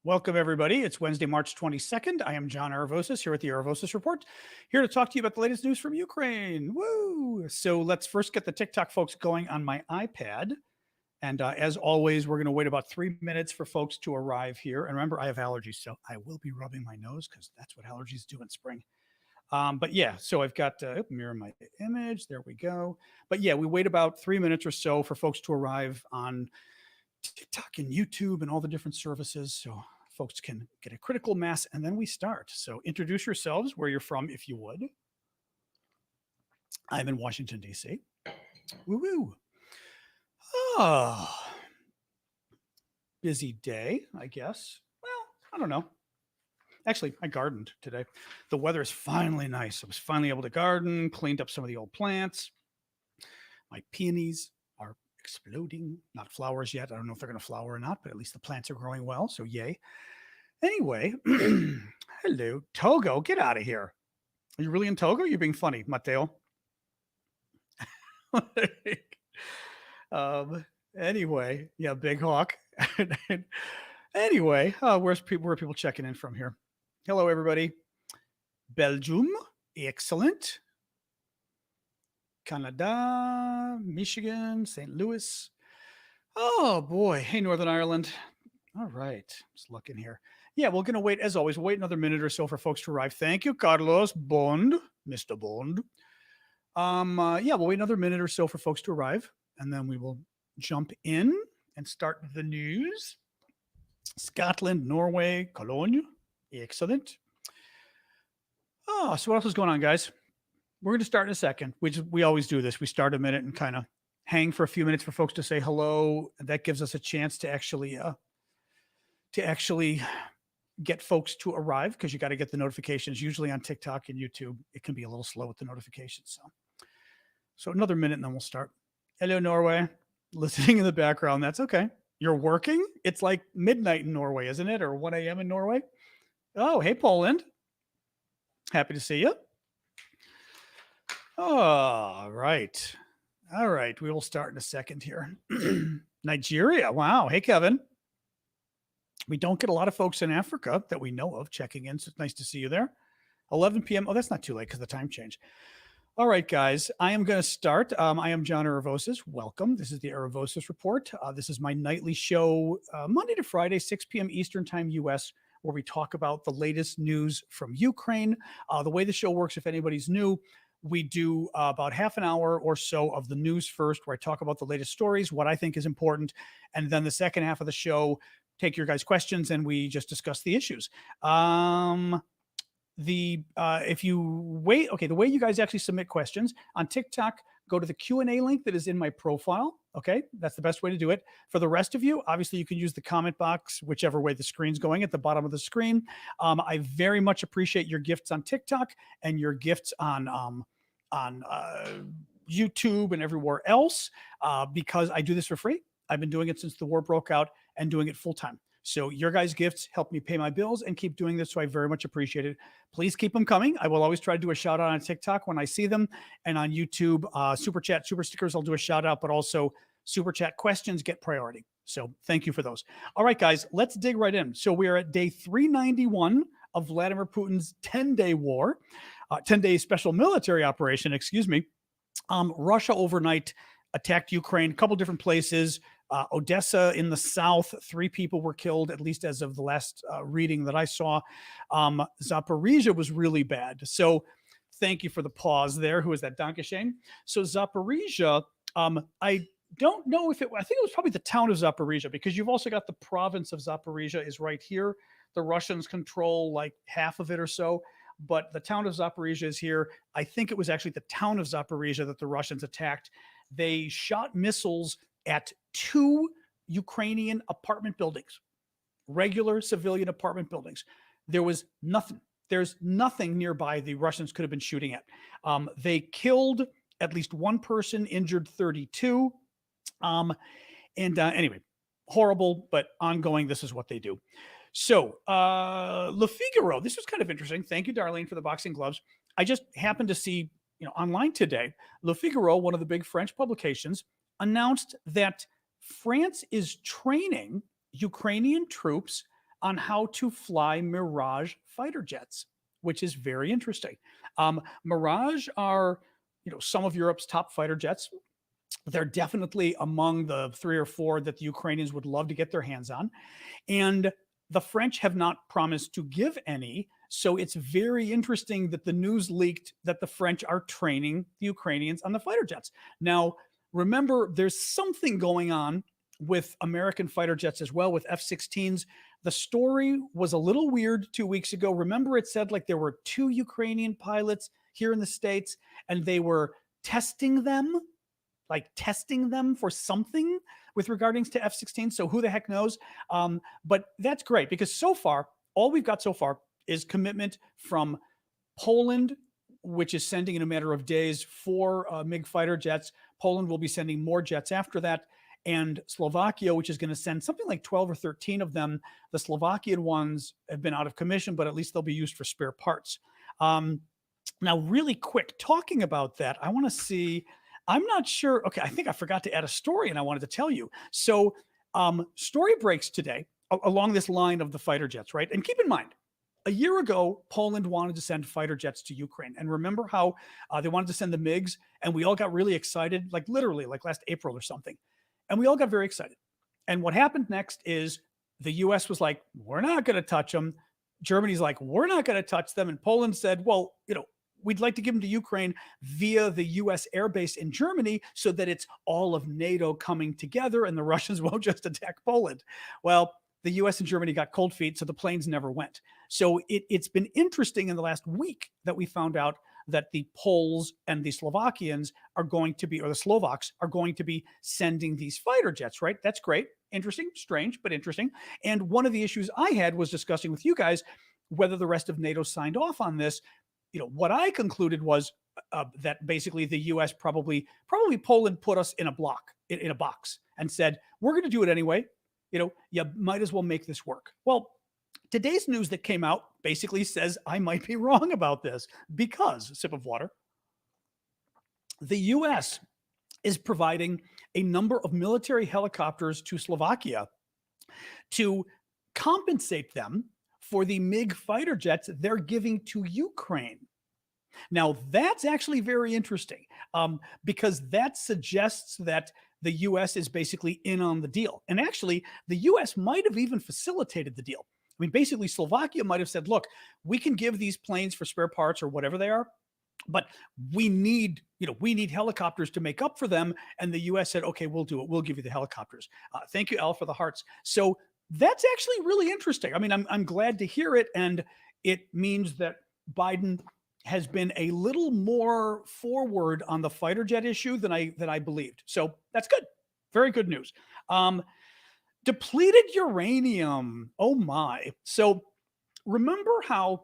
Welcome, everybody. It's Wednesday, March 22nd. I am John Aravosis here at the Aravosis Report, here to talk to you about the latest news from Ukraine. Woo! So let's first get the TikTok folks going on my iPad. And as always, we're going to wait about 3 minutes for folks to arrive here. And remember, I have allergies, so I will be rubbing my nose because that's what allergies do in spring. But yeah, so I've got mirror my image. There we go. But yeah, we wait about 3 minutes or so for folks to arrive on TikTok and YouTube and all the different services so folks can get a critical mass and then we start. So introduce yourselves, where you're from, if you would. I'm in Washington, D.C. Woo woo. Oh, busy day, I guess. Well, I don't know. Actually, I gardened today. The weather is finally nice. I was finally able to garden, cleaned up some of the old plants. My peonies are exploding, not flowers yet. I don't know if they're going to flower or not, but at least the plants are growing well. So yay. Anyway, hello, Togo, get out of here. Are you really in Togo? You're being funny, Mateo. Anyway, yeah, Big Hawk. Anyway, where are people checking in from here? Hello, everybody. Belgium, excellent. Canada, Michigan, St. Louis. Oh boy, hey, Northern Ireland. All right, just looking here. Yeah, we're going to wait, as always, we'll wait another minute or so for folks to arrive. Thank you, Carlos Bond, Mr. Bond. Yeah, we'll wait another minute or so for folks to arrive, and then we will jump in and start the news. Scotland, Norway, Cologne, excellent. Oh, so what else is going on, guys? We're going to start in a second. We always do this. We start a minute and kind of hang for a few minutes for folks to say hello. That gives us a chance to actually get folks to arrive, because you got to get the notifications. Usually on TikTok and YouTube, it can be a little slow with the notifications. So another minute and then we'll start. Hello, Norway. Listening in the background. That's okay. You're working? It's like midnight in Norway, isn't it? Or 1 a.m. in Norway? Oh, hey, Poland. Happy to see you. All right. All right. We will start in a second here. Nigeria. Wow. Hey, Kevin. We don't get a lot of folks in Africa that we know of checking in. So it's nice to see you there. 11 p.m. Oh, that's not too late because of the time change. All right, guys, I am going to start. I am John Aravosis. Welcome. This is the Aravosis Report. This is my nightly show, Monday to Friday, 6 p.m. Eastern Time, U.S., where we talk about the latest news from Ukraine. The way the show works, if anybody's new, we do about half an hour or so of the news first, where I talk about the latest stories, what I think is important. And then the second half of the show, take your guys' questions and we just discuss the issues. If you wait, okay, the way you guys actually submit questions on TikTok, go to the Q&A link that is in my profile. Okay, that's the best way to do it. For the rest of you, obviously you can use the comment box, whichever way the screen's going, at the bottom of the screen. I very much appreciate your gifts on TikTok and your gifts on YouTube and everywhere else, because I do this for free. I've been doing it since the war broke out and doing it full time. So your guys' gifts help me pay my bills and keep doing this. So I very much appreciate it. Please keep them coming. I will always try to do a shout out on TikTok when I see them, and on YouTube, super chat, super stickers, I'll do a shout out, but also super chat questions get priority. So thank you for those. All right, guys, let's dig right in. So we are at day 391 of Vladimir Putin's 10-day war, 10-day special military operation, excuse me. Russia overnight attacked Ukraine, a couple different places. Odessa in the south, 3 people were killed, at least as of the last reading that I saw. Zaporizhia was really bad. So thank you for the pause there. Who is that? Dankeschön. So Zaporizhia, I don't know if I think it was probably the town of Zaporizhia, because you've also got the province of Zaporizhia is right here. The Russians control like half of it or so, but the town of Zaporizhia is here. I think it was actually the town of Zaporizhia that the Russians attacked. They shot missiles at 2 Ukrainian apartment buildings, regular civilian apartment buildings. There was nothing. There's nothing nearby the Russians could have been shooting at. They killed at least 1 person, injured 32. Anyway, horrible, but ongoing. This is what they do. So, Le Figaro, this was kind of interesting. Thank you, Darlene, for the boxing gloves. I just happened to see, online today, Le Figaro, one of the big French publications, announced that France is training Ukrainian troops on how to fly Mirage fighter jets, which is very interesting. Mirage are, some of Europe's top fighter jets. They're definitely among the 3 or 4 that the Ukrainians would love to get their hands on. And the French have not promised to give any. So it's very interesting that the news leaked that the French are training the Ukrainians on the fighter jets. Now, remember, there's something going on with American fighter jets as well, with F 16s. The story was a little weird 2 weeks ago. Remember, it said like there were 2 Ukrainian pilots here in the States and they were testing them, for something with regarding to F-16. So who the heck knows? But that's great because so far, all we've got so far is commitment from Poland, which is sending in a matter of days 4 MiG fighter jets. Poland will be sending more jets after that. And Slovakia, which is going to send something like 12 or 13 of them. The Slovakian ones have been out of commission, but at least they'll be used for spare parts. Now, really quick, talking about that, I want to see, I'm not sure. Okay, I think I forgot to add a story and I wanted to tell you. So story breaks today along this line of the fighter jets, right? And keep in mind, a year ago, Poland wanted to send fighter jets to Ukraine. And remember how they wanted to send the MiGs and we all got really excited, like literally like last April or something. And we all got very excited. And what happened next is the US was like, we're not going to touch them. Germany's like, we're not going to touch them. And Poland said, well, we'd like to give them to Ukraine via the US airbase in Germany so that it's all of NATO coming together and the Russians won't just attack Poland. Well, the US and Germany got cold feet, so the planes never went. So it's been interesting in the last week that we found out that the Poles and the Slovakians are going to be, or the Slovaks are going to be sending these fighter jets, right? That's great. Interesting, strange, but interesting. And one of the issues I had was discussing with you guys whether the rest of NATO signed off on this. What I concluded was that basically the U.S. probably Poland put us in a box and said, we're going to do it anyway. You might as well make this work. Well, today's news that came out basically says I might be wrong about this because, sip of water, the U.S. is providing a number of military helicopters to Slovakia to compensate them for the MiG fighter jets they're giving to Ukraine. Now, that's actually very interesting because that suggests that the U.S. is basically in on the deal. And actually, the U.S. might have even facilitated the deal. I mean, basically, Slovakia might have said, look, we can give these planes for spare parts or whatever they are, but we need helicopters to make up for them. And the U.S. said, okay, we'll do it. We'll give you the helicopters. Thank you, Al, for the hearts. So that's actually really interesting. I mean, I'm glad to hear it. And it means that Biden has been a little more forward on the fighter jet issue than I believed. So that's good. Very good news. Depleted uranium. Oh my. So remember how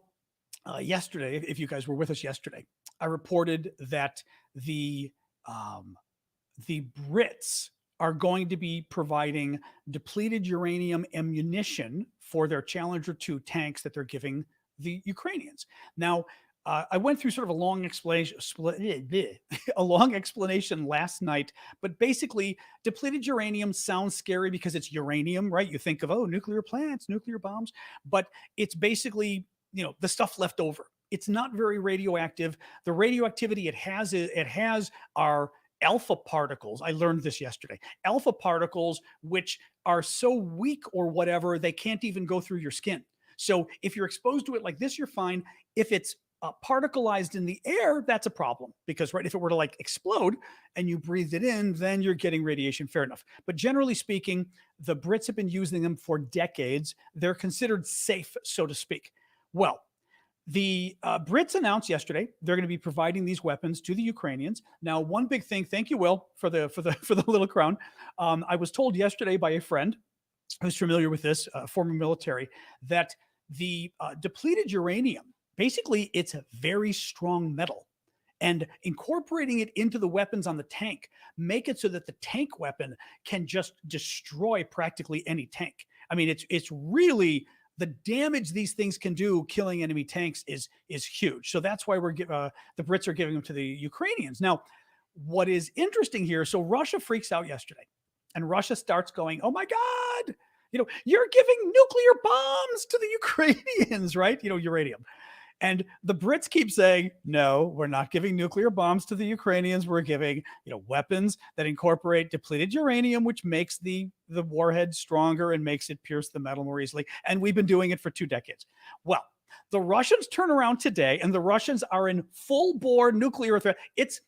yesterday, if you guys were with us yesterday, I reported that the Brits are going to be providing depleted uranium ammunition for their Challenger 2 tanks that they're giving the Ukrainians. Now, I went through sort of a long explanation last night, but basically depleted uranium sounds scary because it's uranium, right? You think of, nuclear plants, nuclear bombs, but it's basically, the stuff left over. It's not very radioactive. The radioactivity it has are alpha particles. I learned this yesterday. Alpha particles, which are so weak or whatever, they can't even go through your skin. So if you're exposed to it like this, you're fine. If it's particleized in the air, that's a problem because, right, if it were to explode and you breathed it in, then you're getting radiation, fair enough. But generally speaking, the Brits have been using them for decades. They're considered safe, so to speak. Well, the Brits announced yesterday they're going to be providing these weapons to the Ukrainians. Now, one big thing, thank you, Will, for the little crown. I was told yesterday by a friend who's familiar with this, former military, that the depleted uranium, basically, it's a very strong metal, and incorporating it into the weapons on the tank make it so that the tank weapon can just destroy practically any tank. I mean, it's really the damage these things can do killing enemy tanks is huge. So that's why the Brits are giving them to the Ukrainians. Now, what is interesting here? So Russia freaks out yesterday, and Russia starts going, "Oh my God! You're giving nuclear bombs to the Ukrainians, right? Uranium. And the Brits keep saying, no, we're not giving nuclear bombs to the Ukrainians. We're giving, weapons that incorporate depleted uranium, which makes the warhead stronger and makes it pierce the metal more easily. And we've been doing it for 2 decades. Well, the Russians turn around today, and the Russians are in full bore nuclear threat.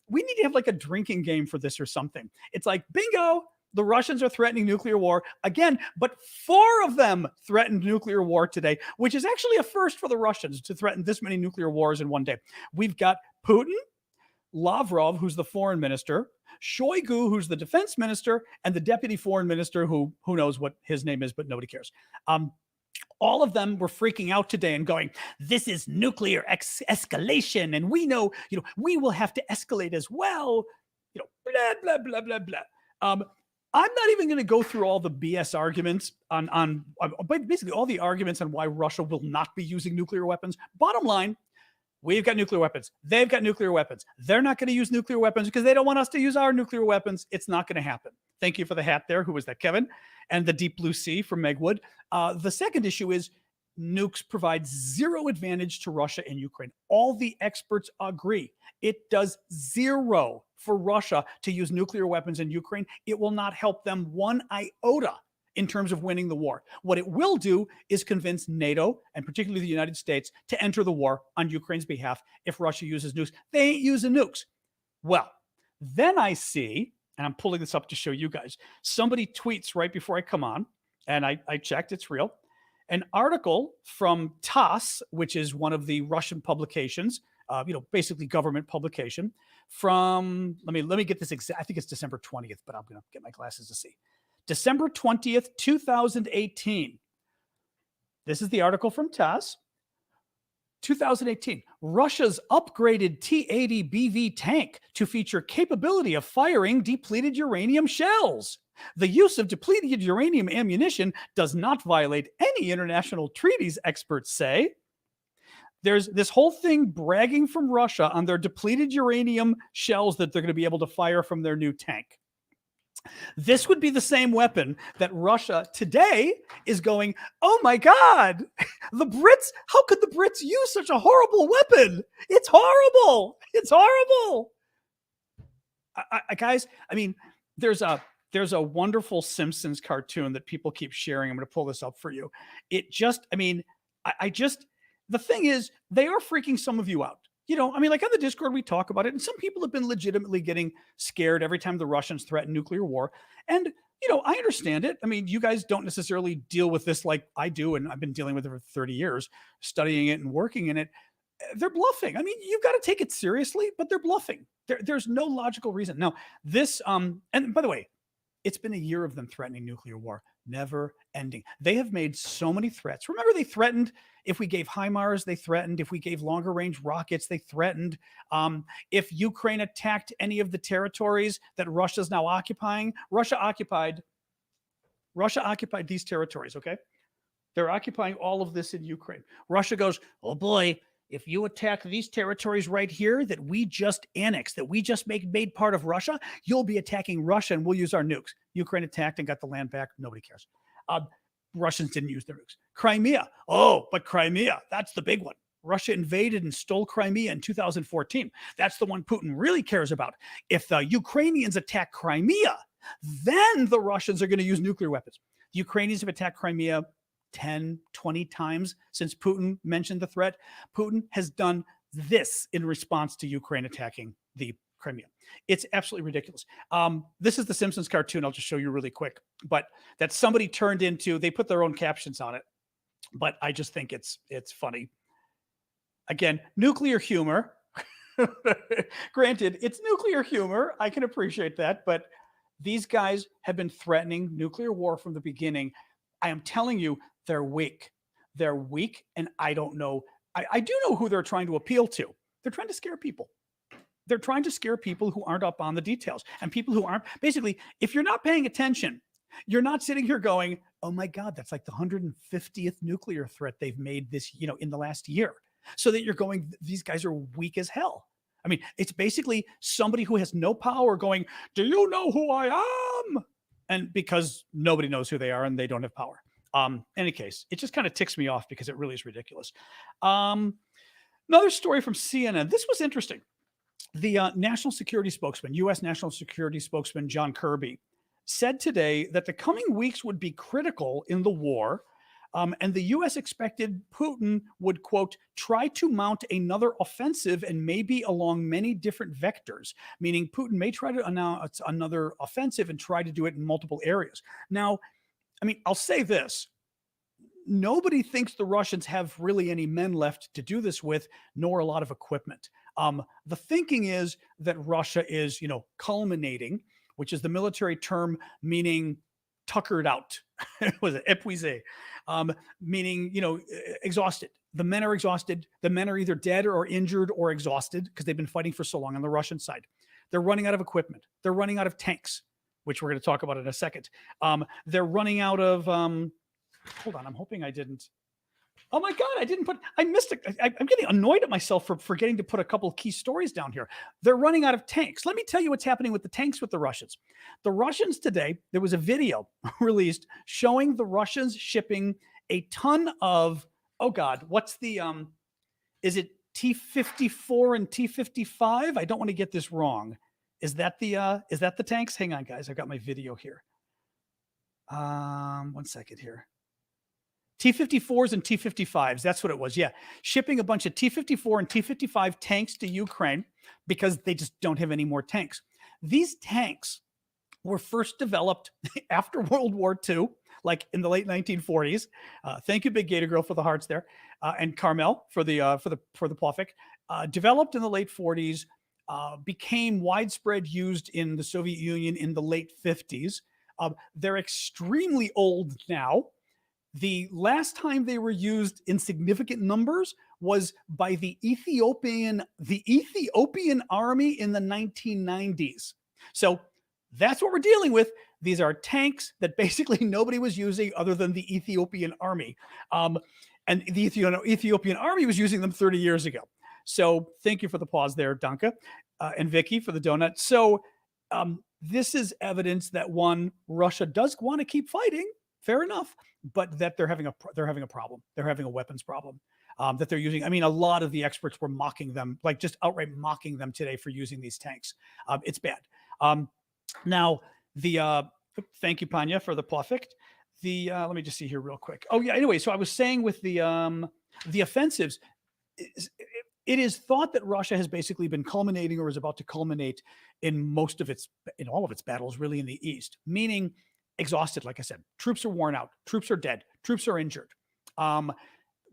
We need to have like a drinking game for this or something. It's like, bingo, the Russians are threatening nuclear war again, but 4 of them threatened nuclear war today, which is actually a first for the Russians to threaten this many nuclear wars in one day. We've got Putin, Lavrov, who's the foreign minister, Shoigu, who's the defense minister, and the deputy foreign minister, who knows what his name is, but nobody cares. All of them were freaking out today and going, this is nuclear escalation. And we know, we will have to escalate as well. Blah, blah, blah, blah, blah. I'm not even going to go through all the BS arguments on basically all the arguments on why Russia will not be using nuclear weapons. Bottom line, we've got nuclear weapons. They've got nuclear weapons. They're not going to use nuclear weapons because they don't want us to use our nuclear weapons. It's not going to happen. Thank you for the hat there. Who was that, Kevin? And the deep blue sea from Meg Wood. The second issue is nukes provide zero advantage to Russia and Ukraine. All the experts agree. It does zero for Russia to use nuclear weapons in Ukraine. It will not help them one iota in terms of winning the war. What it will do is convince NATO, and particularly the United States, to enter the war on Ukraine's behalf if Russia uses nukes. They ain't using nukes. Well, then I see, and I'm pulling this up to show you guys, somebody tweets right before I come on, and I checked, it's real, an article from TASS, which is one of the Russian publications, basically government publication, from, let me get this exact, I think it's December 20th, but I'm going to get my glasses to see. December 20th, 2018. This is the article from TASS. 2018, Russia's upgraded T-80BV tank to feature capability of firing depleted uranium shells. The use of depleted uranium ammunition does not violate any international treaties, experts say. There's this whole thing bragging from Russia on their depleted uranium shells that they're going to be able to fire from their new tank. This would be the same weapon that Russia today is going, oh my God, the Brits, how could the Brits use such a horrible weapon? It's horrible. It's horrible. Guys, I mean, there's a wonderful Simpsons cartoon that people keep sharing. I'm going to pull this up for you. It just, I mean, the thing is, they are freaking some of you out. Like on the Discord, we talk about it, and some people have been legitimately getting scared every time the Russians threaten nuclear war. And, I understand it. I mean, you guys don't necessarily deal with this like I do, and I've been dealing with it for 30 years, studying it and working in it. They're bluffing. I mean, you've got to take it seriously, but they're bluffing. There's no logical reason. Now, this, and by the way, it's been a year of them threatening nuclear war, never ending. They have made so many threats. Remember, they threatened if we gave HIMARS, they threatened if we gave longer range rockets, they threatened if Ukraine attacked any of the territories that Russia's now occupying. Russia occupied these territories, okay? They're occupying all of this in Ukraine. Russia goes, oh boy, if you attack these territories right here that we just annexed, that we just made part of Russia, you'll be attacking Russia and we'll use our nukes. Ukraine attacked and got the land back. Nobody cares. Russians didn't use their nukes. Crimea. Oh, but Crimea, that's the big one. Russia invaded and stole Crimea in 2014. That's the one Putin really cares about. If the Ukrainians attack Crimea, then the Russians are going to use nuclear weapons. The Ukrainians have attacked Crimea 10, 20 times since Putin mentioned the threat. Putin has done this in response to Ukraine attacking the Crimea. It's absolutely ridiculous. This is the Simpsons cartoon. I'll just show you really quick, but that somebody turned into, they put their own captions on it, but I just think it's funny. Again, nuclear humor. Granted, it's nuclear humor. I can appreciate that, but these guys have been threatening nuclear war from the beginning. I am telling you, they're weak. They're weak, and I don't know. I do know who they're trying to appeal to. They're trying to scare people. They're trying to scare people who aren't up on the details, and people who aren't. Basically, if you're not paying attention, you're not sitting here going, oh my God, that's like the 150th nuclear threat they've made this, in the last year. So that you're going, these guys are weak as hell. I mean, it's basically somebody who has no power going, do you know who I am? And because nobody knows who they are and they don't have power. Any case, it just kind of ticks me off because it really is ridiculous. Um, Another story from CNN. This was interesting. The national security spokesman, U.S. national security spokesman John Kirby, said today that the coming weeks would be critical in the war. And the U.S. expected Putin would, quote, try to mount another offensive and maybe along many different vectors, meaning Putin may try to announce another offensive and try to do it in multiple areas. Now, I mean, I'll say this. Nobody thinks the Russians have really any men left to do this with, nor a lot of equipment. The thinking is that Russia is, culminating, which is the military term meaning tuckered out. Was it épuisé? Meaning, exhausted. The men are exhausted. The men are either dead or injured or exhausted because they've been fighting for so long on the Russian side. They're running out of equipment. They're running out of tanks, which we're going to talk about in a second. They're running out of hold on, I'm hoping I didn't. Oh my God, I missed it. I'm getting annoyed at myself for forgetting to put a couple of key stories down here. They're running out of tanks. Let me tell you what's happening with the tanks with the Russians. The Russians today, there was a video released showing the Russians shipping a ton of, oh God, what's the, is it T-54 and T-55? I don't want to get this wrong. Is that the tanks? Hang on, guys. I've got my video here. 1 second here. T-54s and T-55s. That's what it was. Yeah. Shipping a bunch of T-54 and T-55 tanks to Ukraine because they just don't have any more tanks. These tanks were first developed after World War II, like in the late 1940s. Thank you, Big Gator Girl, for the hearts there, and Carmel for the Pofik. Developed in the late 40s, became widespread used in the Soviet Union in the late 50s. They're extremely old now. The last time they were used in significant numbers was by the Ethiopian army in the 1990s. So that's what we're dealing with. These are tanks that basically nobody was using other than the Ethiopian army. And the Ethiopian army was using them 30 years ago. So thank you for the pause there, Danka, and Vicky for the donut. So this is evidence that Russia does want to keep fighting. Fair enough, but that they're having a problem. They're having a weapons problem that they're using. I mean, a lot of the experts were mocking them, like just outright mocking them today for using these tanks. It's bad. Now, thank you, Panya, for the perfect. Let me just see here real quick. Oh yeah. Anyway, so I was saying with the offensives, it is thought that Russia has basically been culminating or is about to culminate in all of its battles, really in the East, meaning exhausted. Like I said, troops are worn out, troops are dead, troops are injured,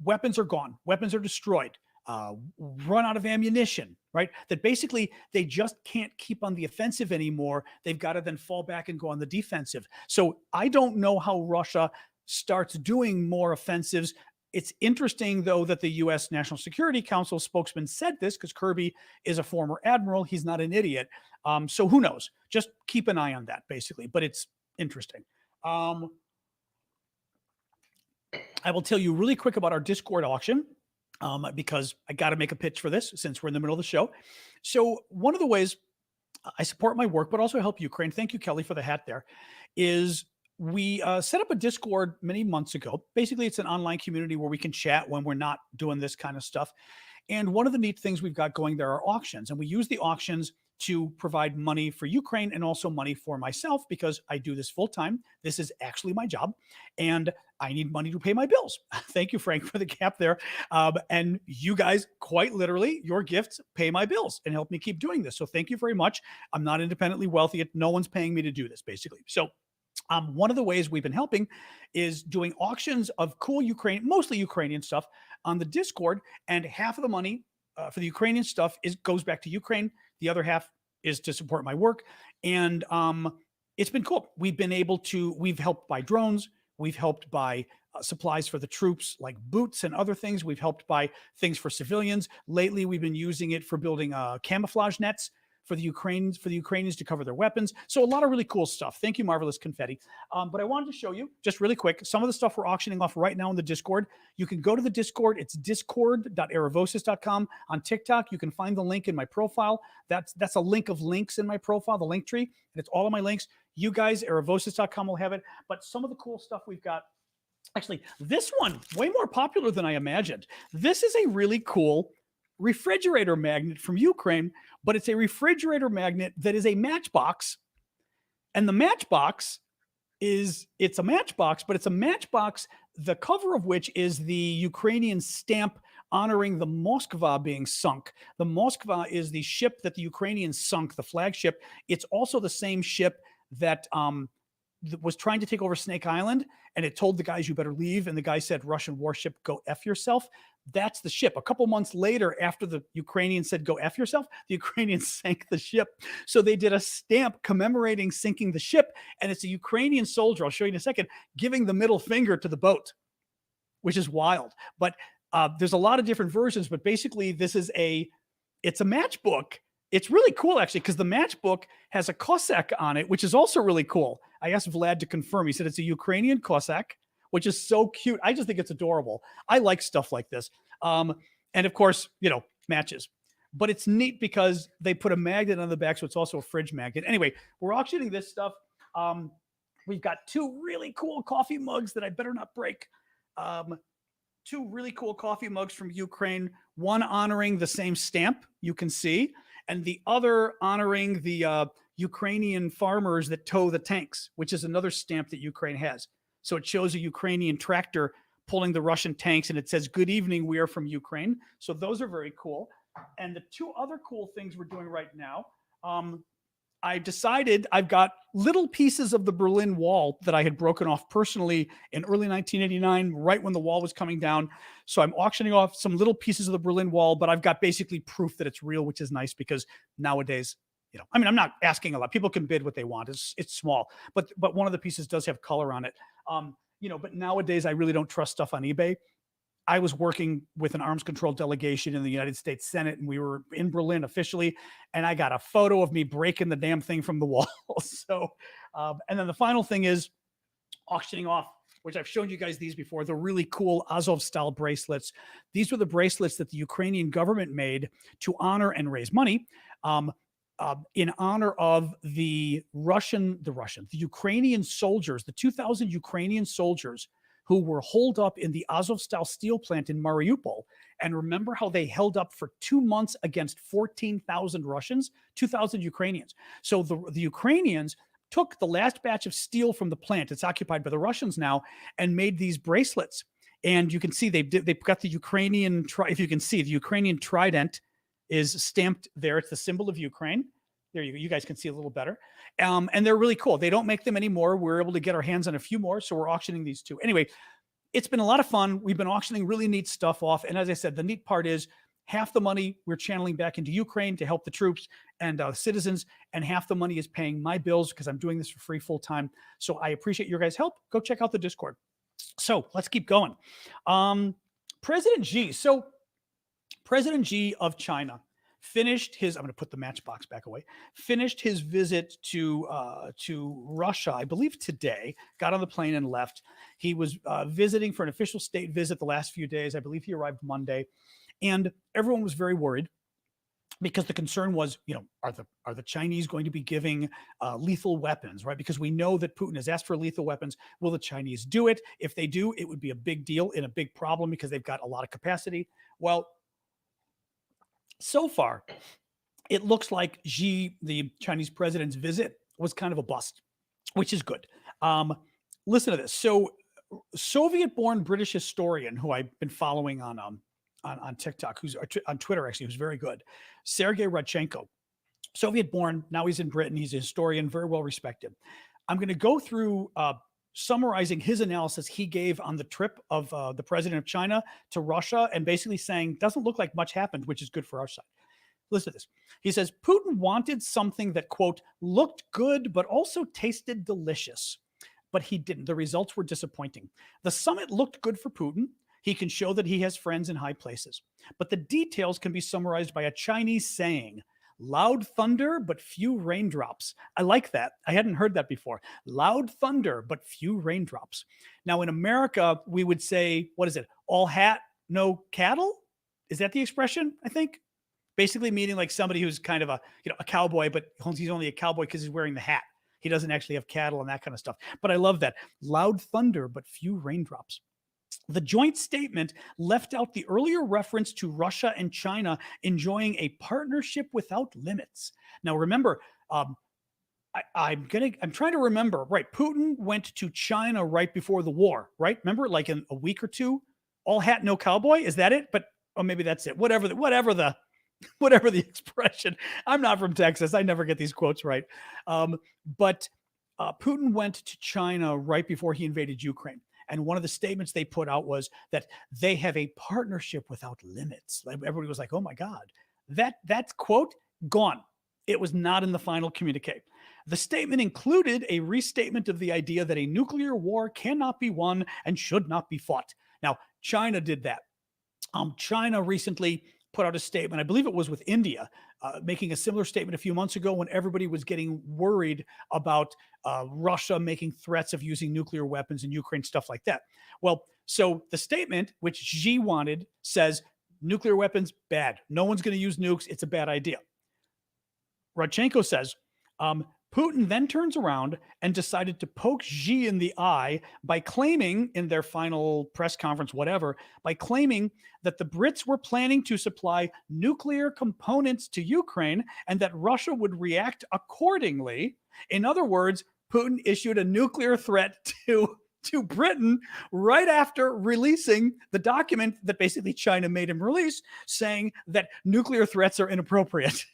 weapons are gone, weapons are destroyed, run out of ammunition, right? That basically they just can't keep on the offensive anymore. They've got to then fall back and go on the defensive. So I don't know how Russia starts doing more offensives. It's interesting, though, that the U.S. National Security Council spokesman said this because Kirby is a former admiral. He's not an idiot. So who knows? Just keep an eye on that, basically. But it's interesting. I will tell you really quick about our Discord auction because I got to make a pitch for this since we're in the middle of the show. So one of the ways I support my work, but also help Ukraine, thank you, Kelly, for the hat there, is we set up a Discord many months ago. Basically, it's an online community where we can chat when we're not doing this kind of stuff. And one of the neat things we've got going there are auctions, and we use the auctions to provide money for Ukraine and also money for myself because I do this full time. This is actually my job and I need money to pay my bills. Thank you, Frank, for the gap there. And you guys, quite literally, your gifts pay my bills and help me keep doing this. So thank you very much. I'm not independently wealthy. No one's paying me to do this, basically. So one of the ways we've been helping is doing auctions of cool mostly Ukrainian stuff on the Discord, and half of the money for the Ukrainian stuff goes back to Ukraine. The other half is to support my work. And it's been cool. We've helped buy drones. We've helped buy supplies for the troops like boots and other things. We've helped buy things for civilians. Lately, we've been using it for building camouflage nets for the Ukrainians to cover their weapons. So a lot of really cool stuff. Thank you, Marvelous Confetti. But I wanted to show you just really quick some of the stuff we're auctioning off right now in the Discord. You can go to the Discord. It's discord.aravosis.com. On TikTok, you can find the link in my profile. That's a link of links in my profile, the link tree, and it's all of my links. You guys, aravosis.com will have it. But some of the cool stuff we've got Actually, this one, way more popular than I imagined. This is a really cool refrigerator magnet from Ukraine, but it's a refrigerator magnet that is a matchbox. And the matchbox it's a matchbox, but it's a matchbox, the cover of which is the Ukrainian stamp honoring the Moskva being sunk. The Moskva is the ship that the Ukrainians sunk, the flagship. It's also the same ship that was trying to take over Snake Island, and it told the guys, you better leave. And the guy said, Russian warship, go F yourself. That's the ship. A couple months later, after the Ukrainians said, go F yourself, the Ukrainians sank the ship. So they did a stamp commemorating sinking the ship. And it's a Ukrainian soldier, I'll show you in a second, giving the middle finger to the boat, which is wild. But there's a lot of different versions, but basically it's a matchbook. It's really cool, actually, because the matchbook has a Cossack on it, which is also really cool. I asked Vlad to confirm. He said it's a Ukrainian Cossack, which is so cute. I just think it's adorable. I like stuff like this. And of course, matches. But it's neat because they put a magnet on the back, so it's also a fridge magnet. Anyway, we're auctioning this stuff. We've got two really cool coffee mugs that I better not break. Two really cool coffee mugs from Ukraine, one honoring the same stamp, you can see, and the other honoring the Ukrainian farmers that tow the tanks, which is another stamp that Ukraine has. So it shows a Ukrainian tractor pulling the Russian tanks, and it says, good evening, we are from Ukraine. So those are very cool. And the two other cool things we're doing right now, I've decided I've got little pieces of the Berlin Wall that I had broken off personally in early 1989, right when the wall was coming down. So I'm auctioning off some little pieces of the Berlin Wall, but I've got basically proof that it's real, which is nice because nowadays, I'm not asking a lot. People can bid what they want. It's small, but one of the pieces does have color on it. But nowadays I really don't trust stuff on eBay. I was working with an arms control delegation in the United States Senate, and we were in Berlin officially, and I got a photo of me breaking the damn thing from the wall. So, and then the final thing is auctioning off, which I've shown you guys these before, the really cool Azov-style bracelets. These were the bracelets that the Ukrainian government made to honor and raise money in honor of the Ukrainian soldiers, the 2,000 Ukrainian soldiers who were holed up in the Azov-style steel plant in Mariupol. And remember how they held up for 2 months against 14,000 Russians, 2,000 Ukrainians. So the Ukrainians took the last batch of steel from the plant, it's occupied by the Russians now, and made these bracelets. And you can see they've got the Ukrainian, if you can see, the Ukrainian trident is stamped there. It's the symbol of Ukraine. There you go. You guys can see a little better. And they're really cool. They don't make them anymore. We're able to get our hands on a few more, so we're auctioning these too. Anyway, it's been a lot of fun. We've been auctioning really neat stuff off. And as I said, the neat part is half the money we're channeling back into Ukraine to help the troops and citizens, and half the money is paying my bills because I'm doing this for free full time. So I appreciate your guys' help. Go check out the Discord. So let's keep going. President Xi. So President Xi of China finished his, I'm going to put the matchbox back away, finished his visit to Russia, I believe today, got on the plane and left. He was visiting for an official state visit the last few days. I believe he arrived Monday, and everyone was very worried because the concern was, are the Chinese going to be giving lethal weapons, right? Because we know that Putin has asked for lethal weapons. Will the Chinese do it? If they do, it would be a big deal and a big problem because they've got a lot of capacity. Well, so far, it looks like Xi, the Chinese president's visit, was kind of a bust, which is good. Listen to this. So, Soviet-born British historian who I've been following on TikTok, who's on Twitter actually, who's very good, Sergei Radchenko, Soviet-born. Now he's in Britain. He's a historian, very well respected. I'm going to go through summarizing his analysis he gave on the trip of the president of China to Russia, and basically saying, doesn't look like much happened, which is good for our side. Listen to this. He says, Putin wanted something that, quote, looked good, but also tasted delicious. But he didn't. The results were disappointing. The summit looked good for Putin. He can show that he has friends in high places. But the details can be summarized by a Chinese saying, loud thunder, but few raindrops. I like that. I hadn't heard that before. Loud thunder, but few raindrops. Now, in America, we would say, what is it? All hat, no cattle? Is that the expression, I think? Basically meaning like somebody who's kind of a cowboy, but he's only a cowboy because he's wearing the hat. He doesn't actually have cattle and that kind of stuff. But I love that. Loud thunder, but few raindrops. The joint statement left out the earlier reference to Russia and China enjoying a partnership without limits. Now, remember, I'm trying to remember. Right, Putin went to China right before the war. Right, remember, like in a week or two, all hat, no cowboy. Is that it? But oh, maybe that's it. Whatever the expression. I'm not from Texas. I never get these quotes right. But Putin went to China right before he invaded Ukraine. And one of the statements they put out was that they have a partnership without limits. Like, everybody was like, oh my God, that's quote gone. It was not in the final communique. The statement included a restatement of the idea that a nuclear war cannot be won and should not be fought. Now, China did that. China recently put out a statement, I believe it was with India, making a similar statement a few months ago when everybody was getting worried about Russia making threats of using nuclear weapons in Ukraine, stuff like that. Well, so the statement, which Xi wanted, says nuclear weapons, bad. No one's going to use nukes. It's a bad idea. Rodchenko says, Putin then turns around and decided to poke Xi in the eye by claiming in their final press conference, whatever, by claiming that the Brits were planning to supply nuclear components to Ukraine and that Russia would react accordingly. In other words, Putin issued a nuclear threat to Britain right after releasing the document that basically China made him release, saying that nuclear threats are inappropriate.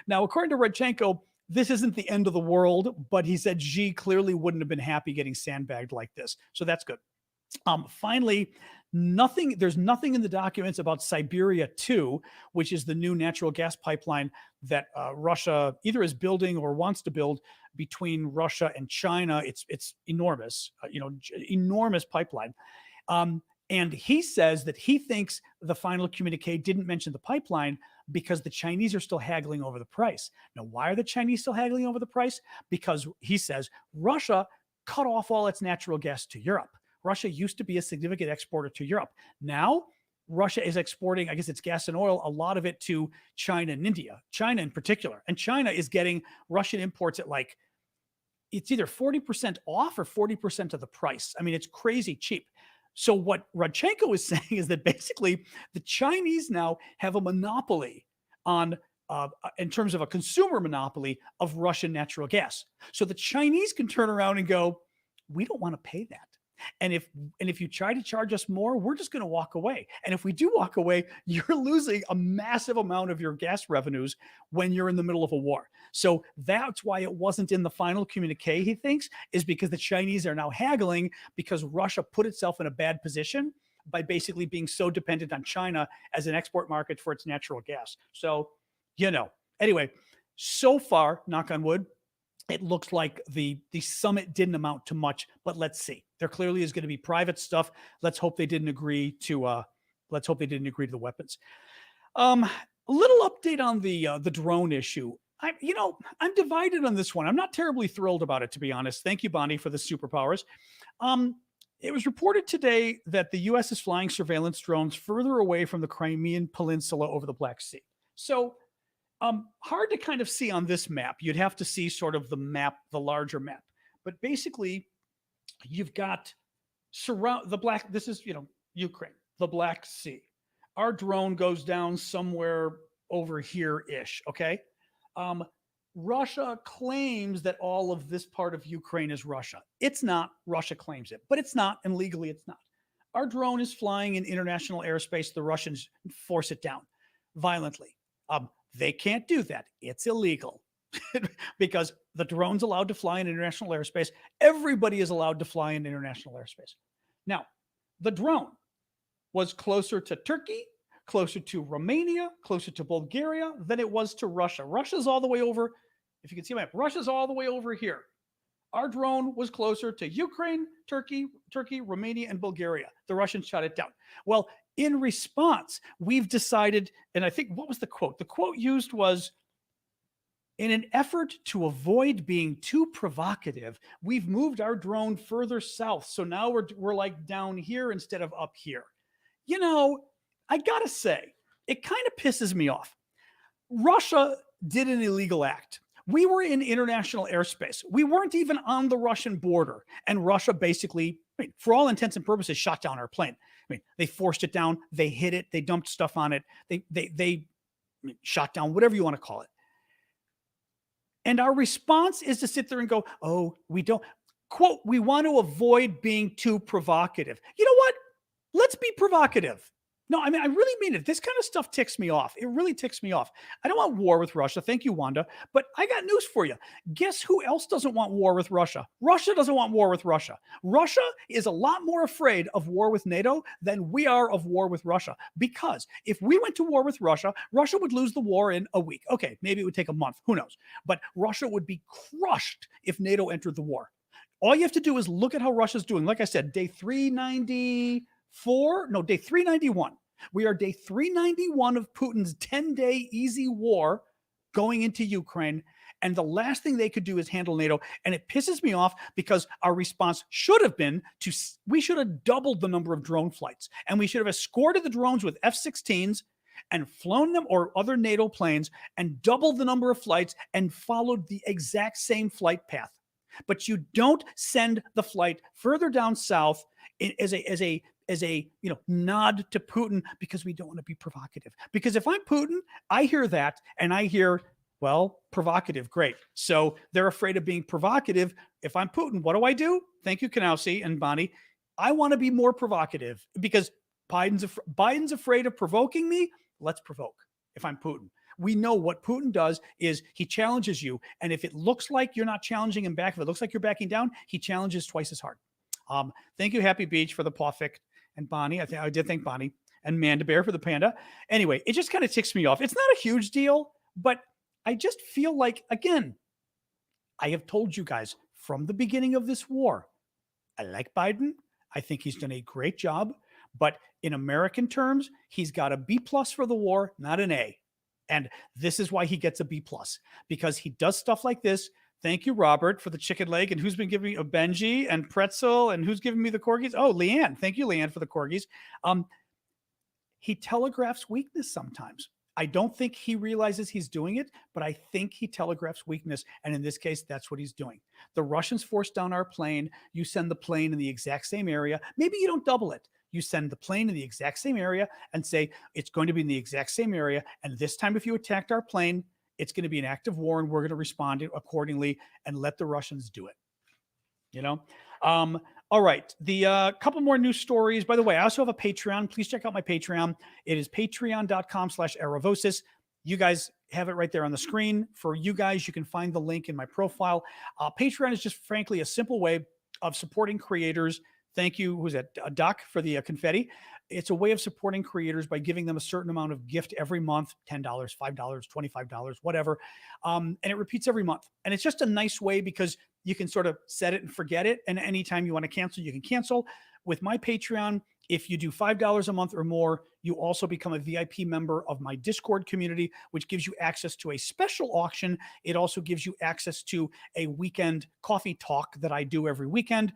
Now, according to Rodchenko, this isn't the end of the world, but he said Xi clearly wouldn't have been happy getting sandbagged like this. So that's good. Finally, there's nothing in the documents about Siberia 2, which is the new natural gas pipeline that Russia either is building or wants to build between Russia and China. It's enormous, enormous pipeline. And he says that he thinks the final communique didn't mention the pipeline because the Chinese are still haggling over the price. Now, why are the Chinese still haggling over the price? Because he says Russia cut off all its natural gas to Europe. Russia used to be a significant exporter to Europe. Now, Russia is exporting, I guess it's gas and oil, a lot of it to China and India, China in particular. And China is getting Russian imports at like, it's either 40% off or 40% of the price. I mean, it's crazy cheap. So what Rodchenko is saying is that basically the Chinese now have a monopoly on, in terms of a consumer monopoly of Russian natural gas. So the Chinese can turn around and go, we don't want to pay that. And if you try to charge us more, we're just going to walk away. And if we do walk away, you're losing a massive amount of your gas revenues when you're in the middle of a war. So that's why it wasn't in the final communique, he thinks, is because the Chinese are now haggling because Russia put itself in a bad position by basically being so dependent on China as an export market for its natural gas. So, anyway, so far, knock on wood, it looks like the summit didn't amount to much, but let's see. There clearly is going to be private stuff. Let's hope they didn't agree to the weapons. A little update on the drone issue. I'm divided on this one. I'm not terribly thrilled about it, to be honest. Thank you, Bonnie, for the superpowers. It was reported today that the U.S. is flying surveillance drones further away from the Crimean Peninsula over the Black Sea. So hard to kind of see on this map. You'd have to see sort of the map, the larger map. But basically, you've got this is, Ukraine, the Black Sea. Our drone goes down somewhere over here-ish, okay? Russia claims that all of this part of Ukraine is Russia. It's not. Russia claims it, but it's not, and legally it's not. Our drone is flying in international airspace. The Russians force it down violently. They can't do that. It's illegal because the drone's allowed to fly in international airspace. Everybody is allowed to fly in international airspace. Now, the drone was closer to Turkey, closer to Romania, closer to Bulgaria than it was to Russia. Russia's all the way over. If you can see my map, Russia's all the way over here. Our drone was closer to Ukraine, Turkey, Romania, and Bulgaria. The Russians shot it down. Well, in response, we've decided, and I think, what was the quote? The quote used was, in an effort to avoid being too provocative, we've moved our drone further south. So now we're like down here instead of up here. I got to say, it kind of pisses me off. Russia did an illegal act. We were in international airspace. We weren't even on the Russian border. And Russia basically, I mean, for all intents and purposes, shot down our plane. I mean, they forced it down, they hit it, they dumped stuff on it, they shot down, whatever you want to call it. And our response is to sit there and go, oh, we don't, quote, we want to avoid being too provocative. You know what? Let's be provocative. No, I mean, I really mean it. This kind of stuff ticks me off. It really ticks me off. I don't want war with Russia. Thank you, Wanda. But I got news for you. Guess who else doesn't want war with Russia? Russia doesn't want war with Russia. Russia is a lot more afraid of war with NATO than we are of war with Russia. Because if we went to war with Russia, Russia would lose the war in a week. Okay, maybe it would take a month. Who knows? But Russia would be crushed if NATO entered the war. All you have to do is look at how Russia's doing. Like I said, day 390. Day 391. We are day 391 of Putin's 10-day easy war going into Ukraine. And the last thing they could do is handle NATO. And it pisses me off because our response should have been we should have doubled the number of drone flights. And we should have escorted the drones with F-16s and flown them or other NATO planes and doubled the number of flights and followed the exact same flight path. But you don't send the flight further down south as a nod to Putin because we don't want to be provocative. Because if I'm Putin, I hear that and I hear, well, provocative, great. So they're afraid of being provocative. If I'm Putin, what do? Thank you, Kanausi and Bonnie. I want to be more provocative because Biden's afraid of provoking me. Let's provoke if I'm Putin. We know what Putin does is he challenges you. And if it looks like you're not challenging him back, if it looks like you're backing down, he challenges twice as hard. Thank you, Happy Beach, for the Pawfik and Bonnie. I did thank Bonnie and Manda Bear for the panda. Anyway, it just kind of ticks me off. It's not a huge deal, but I just feel like, again, I have told you guys from the beginning of this war, I like Biden. I think he's done a great job. But in American terms, he's got a B+ for the war, not an A. And this is why he gets a B+, because he does stuff like this. Thank you, Robert, for the chicken leg. And who's been giving me a Benji and pretzel? And who's giving me the corgis? Oh, Leanne. Thank you, Leanne, for the corgis. He telegraphs weakness sometimes. I don't think he realizes he's doing it, but I think he telegraphs weakness. And in this case, that's what he's doing. The Russians forced down our plane. You send the plane in the exact same area. Maybe you don't double it. You send the plane in the exact same area and say, it's going to be in the exact same area. And this time, if you attacked our plane, it's going to be an act of war and we're going to respond accordingly and let the Russians do it. All right. The couple more news stories. By the way, I also have a Patreon. Please check out my Patreon. It is patreon.com/Aravosis. You guys have it right there on the screen. For you guys, you can find the link in my profile. Patreon is just frankly a simple way of supporting creators. Thank you. Who's that? Doc for the confetti. It's a way of supporting creators by giving them a certain amount of gift every month, $10, $5, $25, whatever. And it repeats every month. And it's just a nice way because you can sort of set it and forget it. And anytime you want to cancel, you can cancel. With my Patreon, if you do $5 a month or more, you also become a VIP member of my Discord community, which gives you access to a special auction. It also gives you access to a weekend coffee talk that I do every weekend,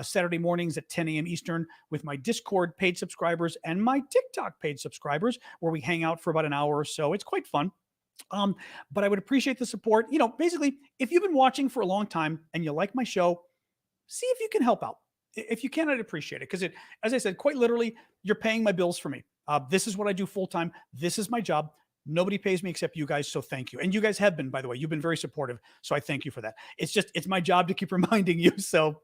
Saturday mornings at 10 a.m. Eastern with my Discord paid subscribers and my TikTok paid subscribers, where we hang out for about an hour or so. It's quite fun. But I would appreciate the support. Basically, if you've been watching for a long time and you like my show, see if you can help out. If you can, I'd appreciate it. Because as I said, quite literally, you're paying my bills for me. This is what I do full time. This is my job. Nobody pays me except you guys. So thank you. And you guys have been, by the way, you've been very supportive. So I thank you for that. It's my job to keep reminding you. So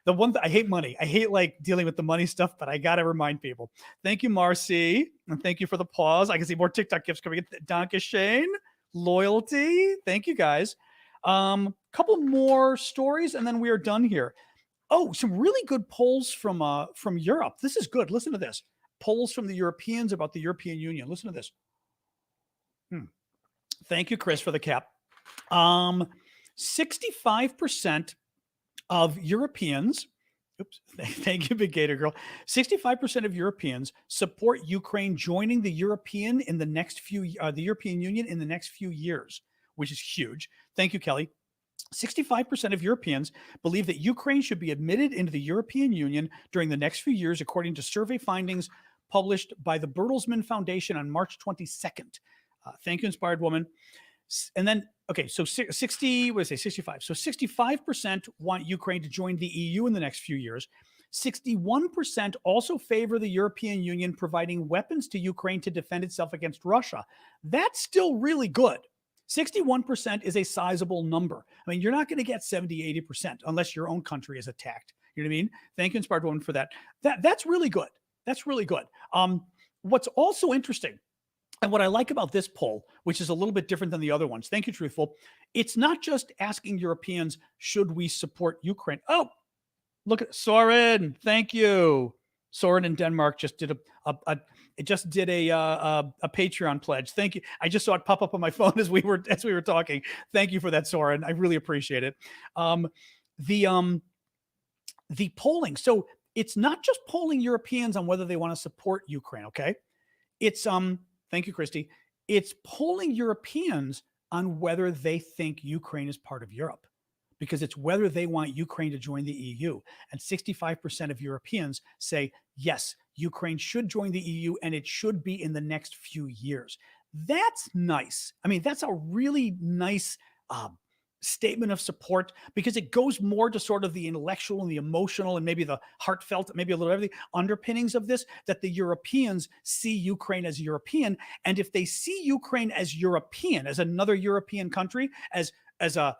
the one that I hate money. I hate like dealing with the money stuff, but I got to remind people. Thank you, Marcy. And thank you for the pause. I can see more TikTok gifts coming in. Donka Shane, loyalty. Thank you guys. Couple more stories and then we are done here. Oh, some really good polls from Europe. This is good. Listen to this. Polls from the Europeans about the European Union. Listen to this. Thank you, Chris, for the cap. 65% of Europeans, thank you, Big Gator Girl. 65% of Europeans support Ukraine joining the European Union in the next few years, which is huge. Thank you, Kelly. 65% of Europeans believe that Ukraine should be admitted into the European Union during the next few years, according to survey findings published by the Bertelsmann Foundation on March 22nd. Thank you, Inspired Woman. And then, okay, so 60, what did I say, 65. So 65% want Ukraine to join the EU in the next few years. 61% also favor the European Union providing weapons to Ukraine to defend itself against Russia. That's still really good. 61% is a sizable number. I mean, you're not going to get 70, 80% unless your own country is attacked. You know what I mean? Thank you, Inspired Woman, for that. That's really good. That's really good. What's also interesting, and what I like about this poll, which is a little bit different than the other ones, thank you, Truthful, it's not just asking Europeans, should we support Ukraine? Oh, look at Soren. Thank you. Soren in Denmark just did a Patreon pledge. Thank you. I just saw it pop up on my phone as we were talking. Thank you for that, Soren. I really appreciate it. The polling. So it's not just polling Europeans on whether they want to support Ukraine. Okay. It's thank you, Christy. It's polling Europeans on whether they think Ukraine is part of Europe, because it's whether they want Ukraine to join the EU. And 65% of Europeans say, yes, Ukraine should join the EU and it should be in the next few years. That's nice. I mean, that's a really nice statement of support, because it goes more to sort of the intellectual and the emotional and maybe the heartfelt, maybe a little everything underpinnings of this, that the Europeans see Ukraine as European. And if they see Ukraine as European, as another European country, as a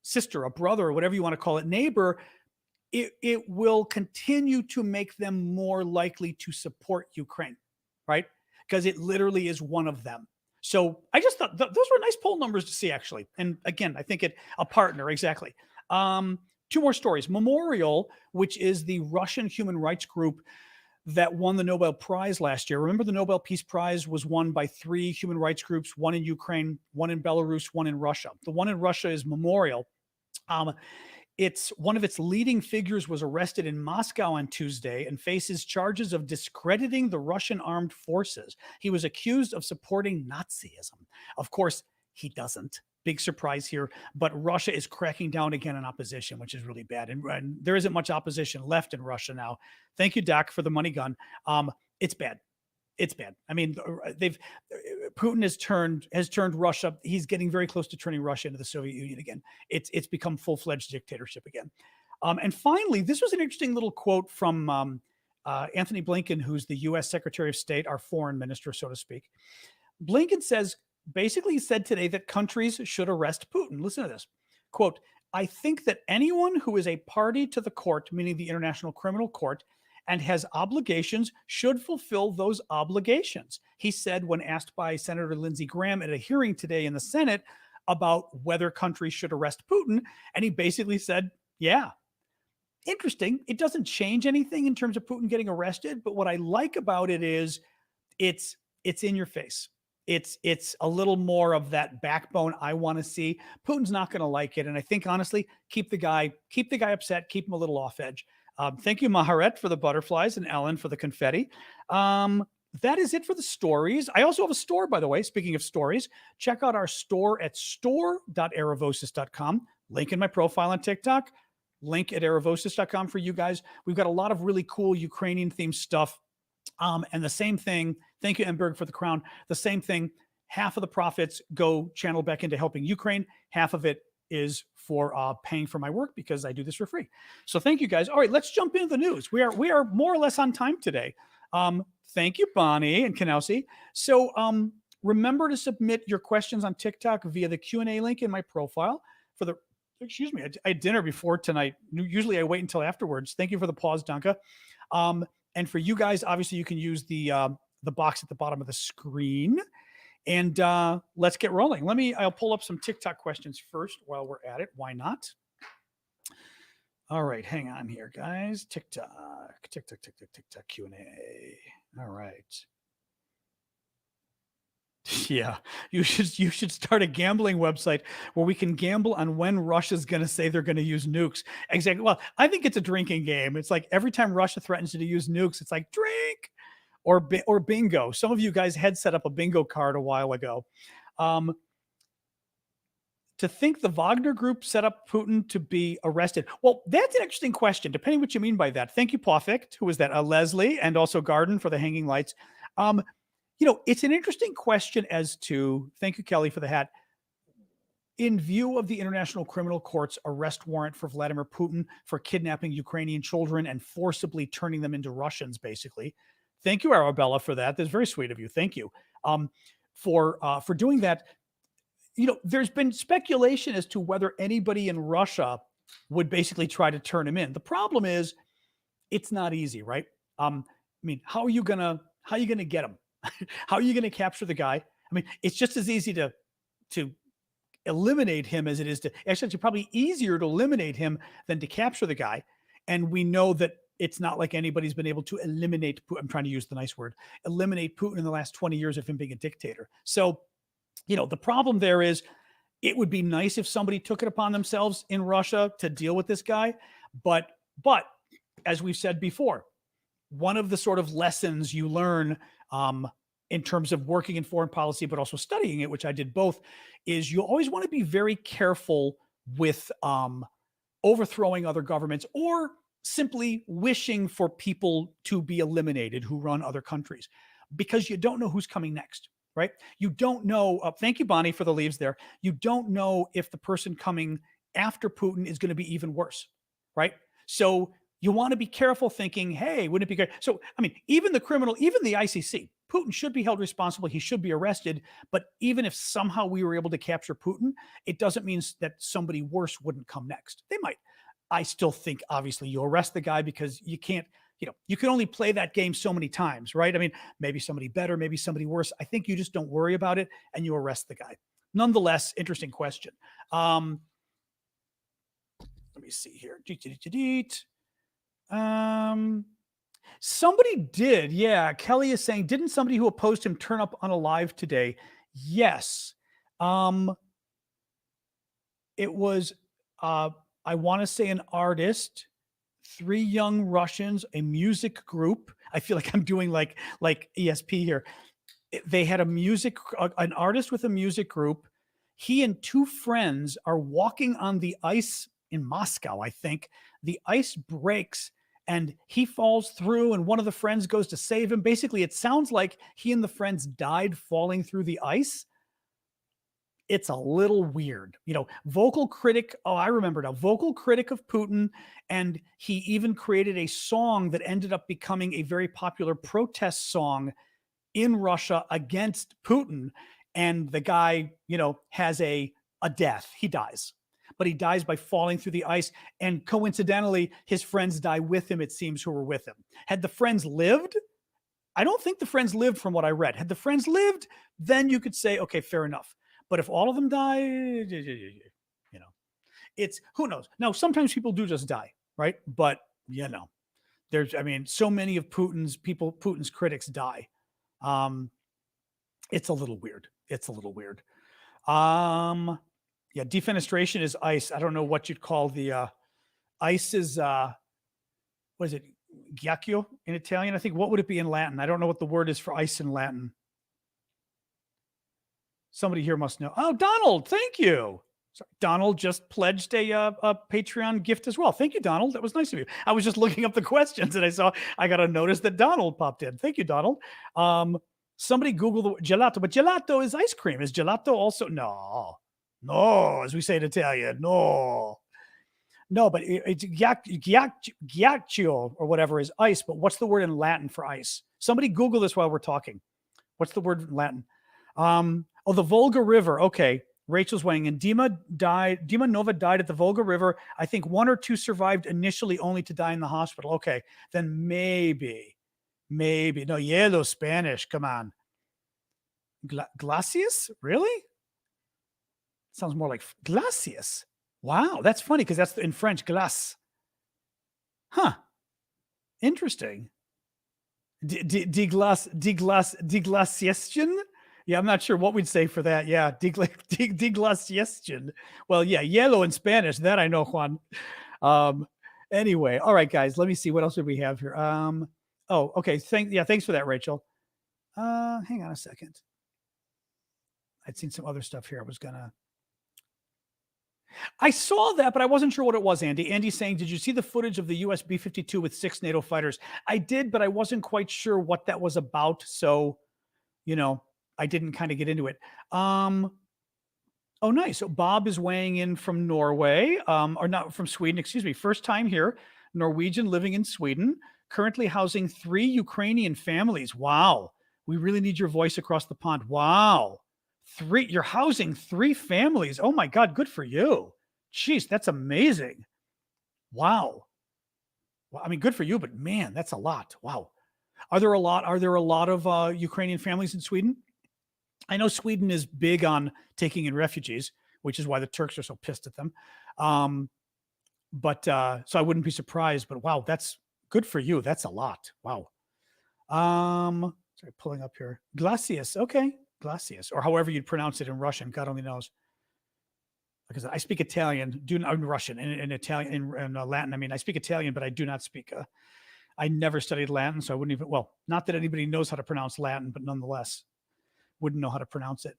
sister, a brother, or whatever you want to call it, neighbor, it will continue to make them more likely to support Ukraine, right? Because it literally is one of them. So I just thought those were nice poll numbers to see, actually. And again, I think a partner, exactly. Two more stories. Memorial, which is the Russian human rights group that won the Nobel Prize last year. Remember, the Nobel Peace Prize was won by 3 human rights groups, one in Ukraine, one in Belarus, one in Russia. The one in Russia is Memorial. It's one of its leading figures was arrested in Moscow on Tuesday and faces charges of discrediting the Russian armed forces. He was accused of supporting Nazism. Of course, he doesn't. Big surprise here, but Russia is cracking down again on opposition, which is really bad. And there isn't much opposition left in Russia now. Thank you, Doc, for the money gun. It's bad. It's bad. I mean, Putin has turned Russia. He's getting very close to turning Russia into the Soviet Union again. It's become full-fledged dictatorship again. And finally, this was an interesting little quote from Anthony Blinken, who's the U.S. Secretary of State, our foreign minister, so to speak. Blinken basically said today that countries should arrest Putin. Listen to this. Quote, I think that anyone who is a party to the court, meaning the International Criminal Court, and has obligations should fulfill those obligations, he said when asked by Senator Lindsey Graham at a hearing today in the Senate about whether countries should arrest Putin. And he basically said, yeah. Interesting. It doesn't change anything in terms of Putin getting arrested. But what I like about it is it's in your face. It's a little more of that backbone I want to see. Putin's not going to like it. And I think, honestly, keep the guy upset, keep him a little off edge. Thank you, Maharet, for the butterflies, and Ellen for the confetti. That is it for the stories. I also have a store, by the way. Speaking of stories, check out our store at store.aravosis.com. Link in my profile on TikTok. Link at aravosis.com for you guys. We've got a lot of really cool Ukrainian-themed stuff. And the same thing, thank you, Emberg, for the crown. The same thing, half of the profits go channel back into helping Ukraine. Half of it is for paying for my work, because I do this for free. So thank you, guys. All right, let's jump into the news. We are more or less on time today. Thank you, Bonnie and Kanowski. So remember to submit your questions on TikTok via the Q&A link in my profile. Excuse me, I had dinner before tonight. Usually I wait until afterwards. Thank you for the pause, Danka. And for you guys, obviously you can use the box at the bottom of the screen. And let's get rolling. I'll pull up some TikTok questions first while we're at it. Why not? All right, hang on here, guys. TikTok Q&A. All right. Yeah, you should start a gambling website where we can gamble on when Russia's going to say they're going to use nukes. Exactly. Well, I think it's a drinking game. It's like every time Russia threatens to use nukes, it's like drink. Or bingo. Some of you guys had set up a bingo card a while ago. To think the Wagner Group set up Putin to be arrested. Well, that's an interesting question, depending what you mean by that. Thank you, Poffict, who was that? Leslie, and also Garden for the hanging lights. It's an interesting question as to, thank you, Kelly, for the hat. In view of the International Criminal Court's arrest warrant for Vladimir Putin for kidnapping Ukrainian children and forcibly turning them into Russians, basically. Thank you, Arabella, for that. That's very sweet of you. Thank you. For doing that. There's been speculation as to whether anybody in Russia would basically try to turn him in. The problem is it's not easy, right? How are you gonna get him? How are you gonna capture the guy? It's just as easy to eliminate him as it is to actually, it's probably easier to eliminate him than to capture the guy. And we know that it's not like anybody's been able to eliminate Putin. I'm trying to use the nice word, eliminate Putin in the last 20 years of him being a dictator. So, the problem there is it would be nice if somebody took it upon themselves in Russia to deal with this guy. But as we've said before, one of the sort of lessons you learn in terms of working in foreign policy, but also studying it, which I did both, is you always want to be very careful with overthrowing other governments or simply wishing for people to be eliminated who run other countries, because you don't know who's coming next, right? You don't know. Thank you, Bonnie, for the leaves there. You don't know if the person coming after Putin is going to be even worse, right? So you want to be careful thinking, hey, wouldn't it be great? So, even the ICC, Putin should be held responsible. He should be arrested. But even if somehow we were able to capture Putin, it doesn't mean that somebody worse wouldn't come next. They might. I still think, obviously, you arrest the guy because you can't, you can only play that game so many times, right? Maybe somebody better, maybe somebody worse. I think you just don't worry about it and you arrest the guy. Nonetheless, interesting question. Let me see here. Somebody did. Yeah. Kelly is saying, didn't somebody who opposed him turn up on a live today? Yes. It was, I want to say, an artist, 3 young Russians, a music group. I feel like I'm doing like ESP here. They had an artist with a music group. He and 2 friends are walking on the ice in Moscow, I think. The ice breaks and he falls through and one of the friends goes to save him. Basically, it sounds like he and the friends died falling through the ice. It's a little weird. Vocal critic. Oh, I remember now. Vocal critic of Putin. And he even created a song that ended up becoming a very popular protest song in Russia against Putin. And the guy, has a death. He dies. But he dies by falling through the ice. And coincidentally, his friends die with him, it seems, who were with him. Had the friends lived? I don't think the friends lived from what I read. Had the friends lived, then you could say, okay, fair enough. But if all of them die, it's, who knows? Now, sometimes people do just die, right? But, there's, so many of Putin's critics die. It's a little weird. Yeah, defenestration is ice. I don't know what you'd call the ice is, what is it? Ghiaccio in Italian, I think. What would it be in Latin? I don't know what the word is for ice in Latin. Somebody here must know. Oh, Donald, thank you. Sorry, Donald just pledged a Patreon gift as well. Thank you, Donald. That was nice of you. I was just looking up the questions and I got a notice that Donald popped in. Thank you, Donald. Somebody Google the gelato, but gelato is ice cream. Is gelato also? No, as we say in Italian, no, but it's ghiaccio or whatever is ice. But what's the word in Latin for ice? Somebody Google this while we're talking. What's the word in Latin? The Volga River. Okay. Rachel's weighing in. Dima Nova died at the Volga River. I think 1 or 2 survived initially only to die in the hospital. Okay. Then maybe. No, yellow Spanish. Come on. Glacius? Really? Sounds more like glacius. Wow. That's funny because that's in French, glace. Huh. Interesting. Deglaciation? Yeah, I'm not sure what we'd say for that. Yeah, deglaciation. Well, yeah, yellow in Spanish. That I know, Juan. Anyway, all right, guys. Let me see. What else do we have here? Okay. Thanks for that, Rachel. Hang on a second. I'd seen some other stuff here. I saw that, but I wasn't sure what it was, Andy. Andy's saying, did you see the footage of the US B-52 with 6 NATO fighters? I did, but I wasn't quite sure what that was about. So, I didn't kind of get into it. Um, oh, nice. So Bob is weighing in from Norway, or not from Sweden, excuse me. First time here, Norwegian living in Sweden, currently housing 3 Ukrainian families. Wow. We really need your voice across the pond. Wow. You're housing 3 families. Oh my God, good for you. Jeez, that's amazing. Wow. Well, I mean, good for you, but man, that's a lot. Wow. Are there a lot of Ukrainian families in Sweden? I know Sweden is big on taking in refugees, which is why the Turks are so pissed at them. Um, but so I wouldn't be surprised. But wow, that's good for you. That's a lot. Wow. Sorry, pulling up here. Glacius. Okay, Glacius, or however you'd pronounce it in Russian. God only knows. Because I speak Italian, do not Russian and Italian and Latin. I mean, I speak Italian, but I do not speak. I never studied Latin, so I wouldn't even. Well, not that anybody knows how to pronounce Latin, but nonetheless, wouldn't know how to pronounce it.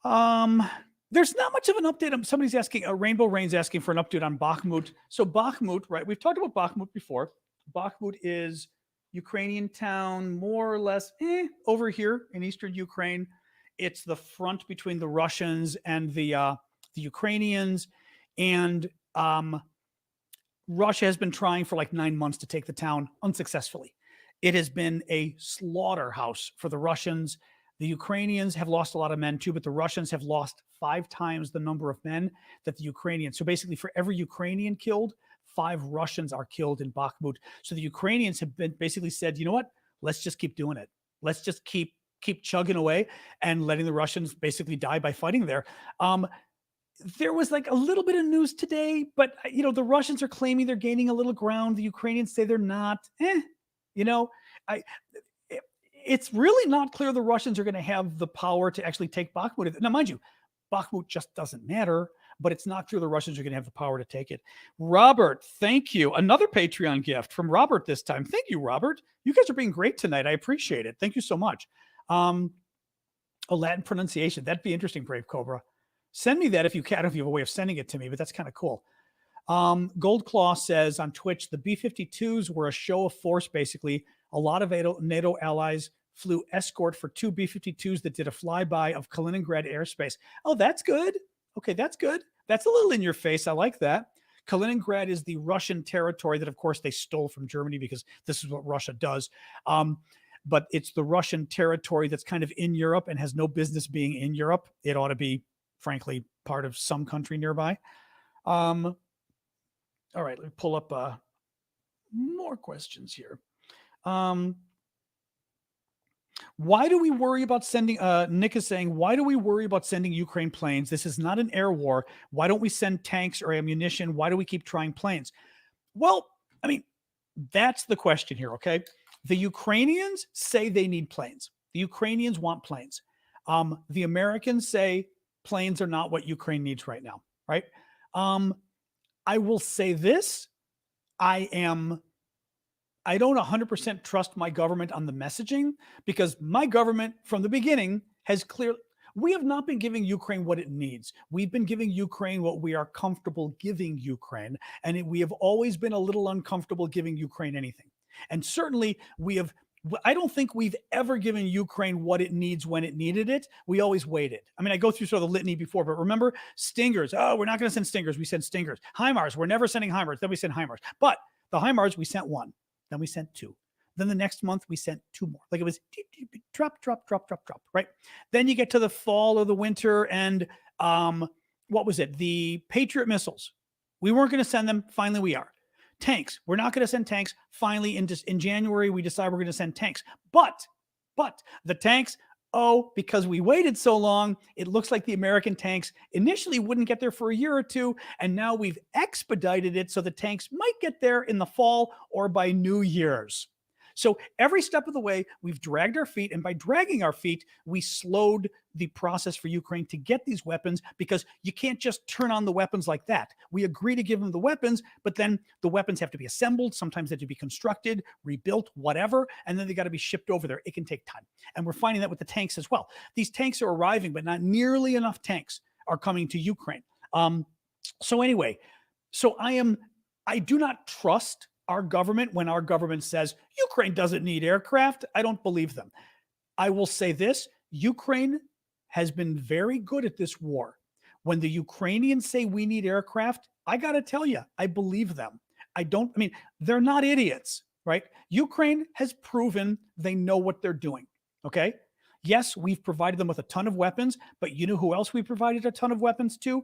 Um, there's not much of an update. Somebody's asking, Rainbow Rain's asking for an update on Bakhmut. So Bakhmut, right? We've talked about Bakhmut before. Bakhmut is Ukrainian town, more or less over here in eastern Ukraine. It's the front between the Russians and the Ukrainians, and Russia has been trying for like 9 months to take the town unsuccessfully. It has been a slaughterhouse for the Russians. The Ukrainians have lost a lot of men too, but the Russians have lost 5 times the number of men that the Ukrainians. So basically, for every Ukrainian killed, 5 Russians are killed in Bakhmut. So the Ukrainians have been basically said, you know what? Let's just keep doing it. Let's just keep chugging away and letting the Russians basically die by fighting there. There was like a little bit of news today, but the Russians are claiming they're gaining a little ground. The Ukrainians say they're not. I it's really not clear the Russians are going to have the power to actually take Bakhmut. Now, mind you, Bakhmut just doesn't matter, but it's not clear the Russians are going to have the power to take it. Robert, thank you. Another Patreon gift from Robert this time. Thank you, Robert. You guys are being great tonight. I appreciate it. Thank you so much. A Latin pronunciation. That'd be interesting, Brave Cobra. Send me that if you can. I don't know if you have a way of sending it to me, but that's kind of cool. Goldclaw says on Twitch, the B-52s were a show of force, basically. A lot of NATO allies flew escort for 2 B-52s that did a flyby of Kaliningrad airspace. Oh, that's good. Okay, that's good. That's a little in your face. I like that. Kaliningrad is the Russian territory that, of course, they stole from Germany because this is what Russia does. But it's the Russian territory that's kind of in Europe and has no business being in Europe. It ought to be, frankly, part of some country nearby. All right, let me pull up more questions here. Why do we worry about sending, Nick is saying, why do we worry about sending Ukraine planes? This is not an air war. Why don't we send tanks or ammunition? Why do we keep trying planes? Well, I mean, that's the question here, okay? The Ukrainians say they need planes. The Ukrainians want planes. The Americans say planes are not what Ukraine needs right now, right? I will say this. I don't 100% trust my government on the messaging, because my government from the beginning has we have not been giving Ukraine what it needs. We've been giving Ukraine what we are comfortable giving Ukraine. And we have always been a little uncomfortable giving Ukraine anything. And certainly I don't think we've ever given Ukraine what it needs when it needed it. We always waited. I mean, I go through sort of the litany before, but remember Stingers. Oh, we're not going to send Stingers. We sent Stingers. HIMARS. We're never sending HIMARS. Then we sent HIMARS. But the HIMARS, we sent 1. Then we sent 2. Then the next month we sent 2 more. Like it was drop, right? Then you get to the fall or the winter, and what was it? The Patriot missiles. We weren't going to send them. Finally, we are. Tanks. We're not going to send tanks. Finally, in January, we decide we're going to send tanks. But the tanks, because we waited so long, it looks like the American tanks initially wouldn't get there for a year or 2, and now we've expedited it so the tanks might get there in the fall or by New Year's. So every step of the way, we've dragged our feet, and by dragging our feet, we slowed the process for Ukraine to get these weapons, because you can't just turn on the weapons like that. We agree to give them the weapons, but then the weapons have to be assembled. Sometimes they have to be constructed, rebuilt, whatever, and then they got to be shipped over there. It can take time. And we're finding that with the tanks as well. These tanks are arriving, but not nearly enough tanks are coming to Ukraine. So anyway, I do not trust our government when our government says Ukraine doesn't need aircraft. I don't believe them. I will say this: Ukraine has been very good at this war. When the Ukrainians say we need aircraft, I got to tell you, I believe them. I mean, they're not idiots, right? Ukraine has proven they know what they're doing. Okay. Yes, we've provided them with a ton of weapons, but you know who else we provided a ton of weapons to?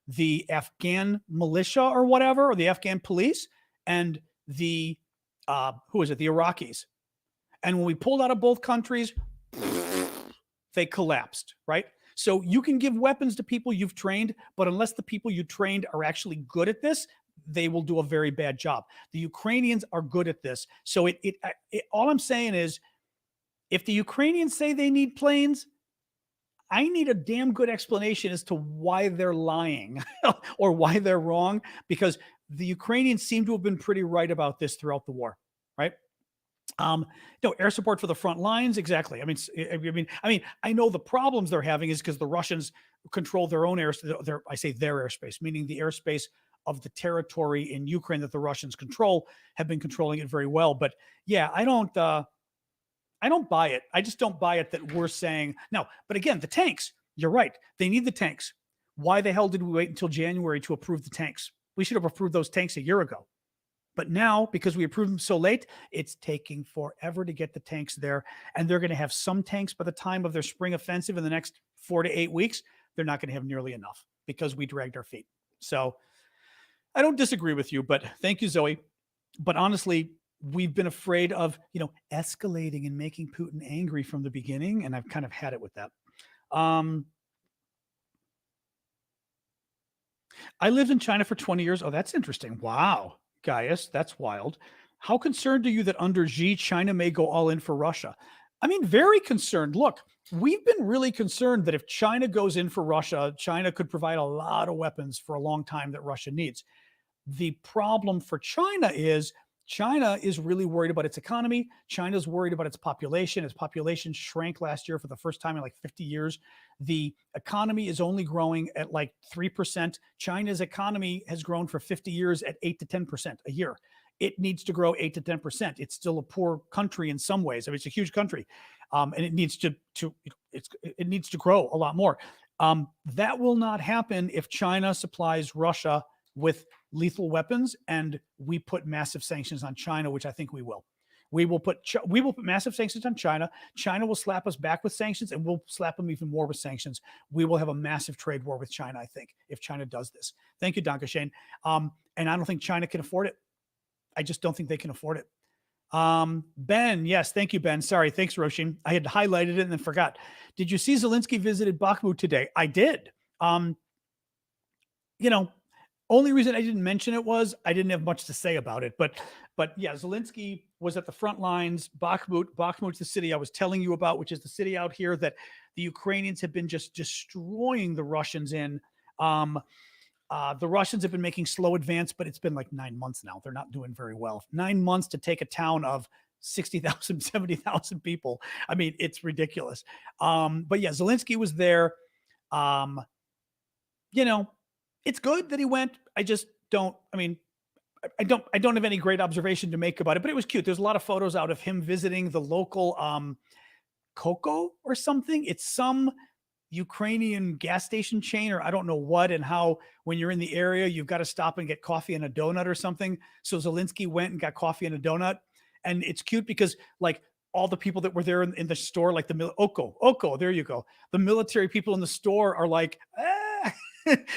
The Afghan militia or whatever, or the Afghan police, and the who is it? The Iraqis. And when we pulled out of both countries, they collapsed, right? So you can give weapons to people you've trained, but unless the people you trained are actually good at this, they will do a very bad job. The Ukrainians are good at this. So all I'm saying is, if the Ukrainians say they need planes, I need a damn good explanation as to why they're lying or why they're wrong, because the Ukrainians seem to have been pretty right about this throughout the war, right? No air support for the front lines. Exactly. I know the problems they're having is because the Russians control their own I say their airspace, meaning the airspace of the territory in Ukraine that the Russians control, have been controlling it very well. But yeah, I don't buy it. I just don't buy it that we're saying no. But again, the tanks, you're right. They need the tanks. Why the hell did we wait until January to approve the tanks? We should have approved those tanks a year ago. But now, because we approved them so late, it's taking forever to get the tanks there. And they're going to have some tanks by the time of their spring offensive in the next 4 to 8 weeks. They're not going to have nearly enough because we dragged our feet. So I don't disagree with you, but thank you, Zoe. But honestly, we've been afraid of, escalating and making Putin angry from the beginning. And I've kind of had it with that. I lived in China for 20 years. Oh, that's interesting. Wow. Gaius, that's wild. How concerned are you that under Xi, China may go all in for Russia? I mean, very concerned. Look, we've been really concerned that if China goes in for Russia, China could provide a lot of weapons for a long time that Russia needs. The problem for China is really worried about its economy. China's worried about its population. Its population shrank last year for the first time in like 50 years. The economy is only growing at like 3%. China's economy has grown for 50 years at 8 to 10% a year. It needs to grow 8 to 10%. It's still a poor country in some ways. I mean, it's a huge country, and it needs to grow a lot more. That will not happen if China supplies Russia with lethal weapons and we put massive sanctions on China, which I think we will. We will put massive sanctions on China. China will slap us back with sanctions, and we'll slap them even more with sanctions. We will have a massive trade war with China, I think, if China does this. Thank you, Donka Shane. And I don't think China can afford it. I just don't think they can afford it. Ben, yes, thank you, Ben. Sorry, thanks, Roshin. I had highlighted it and then forgot. Did you see Zelensky visited Bakhmut today? I did. Only reason I didn't mention it was I didn't have much to say about it. But yeah, Zelensky was at the front lines. Bakhmut's the city I was telling you about, which is the city out here that the Ukrainians have been just destroying the Russians in. The Russians have been making slow advance, but it's been like 9 months now. They're not doing very well. 9 months to take a town of 60,000, 70,000 people. I mean, it's ridiculous. But yeah, Zelensky was there. It's good that he went. I just don't. I mean, I don't have any great observation to make about it, but it was cute. There's a lot of photos out of him visiting the local Coco or something. It's some Ukrainian gas station chain, or I don't know what, and how when you're in the area, you've got to stop and get coffee and a donut or something. So Zelensky went and got coffee and a donut. And it's cute because like all the people that were there in the store, like Oko, there you go. The military people in the store are like,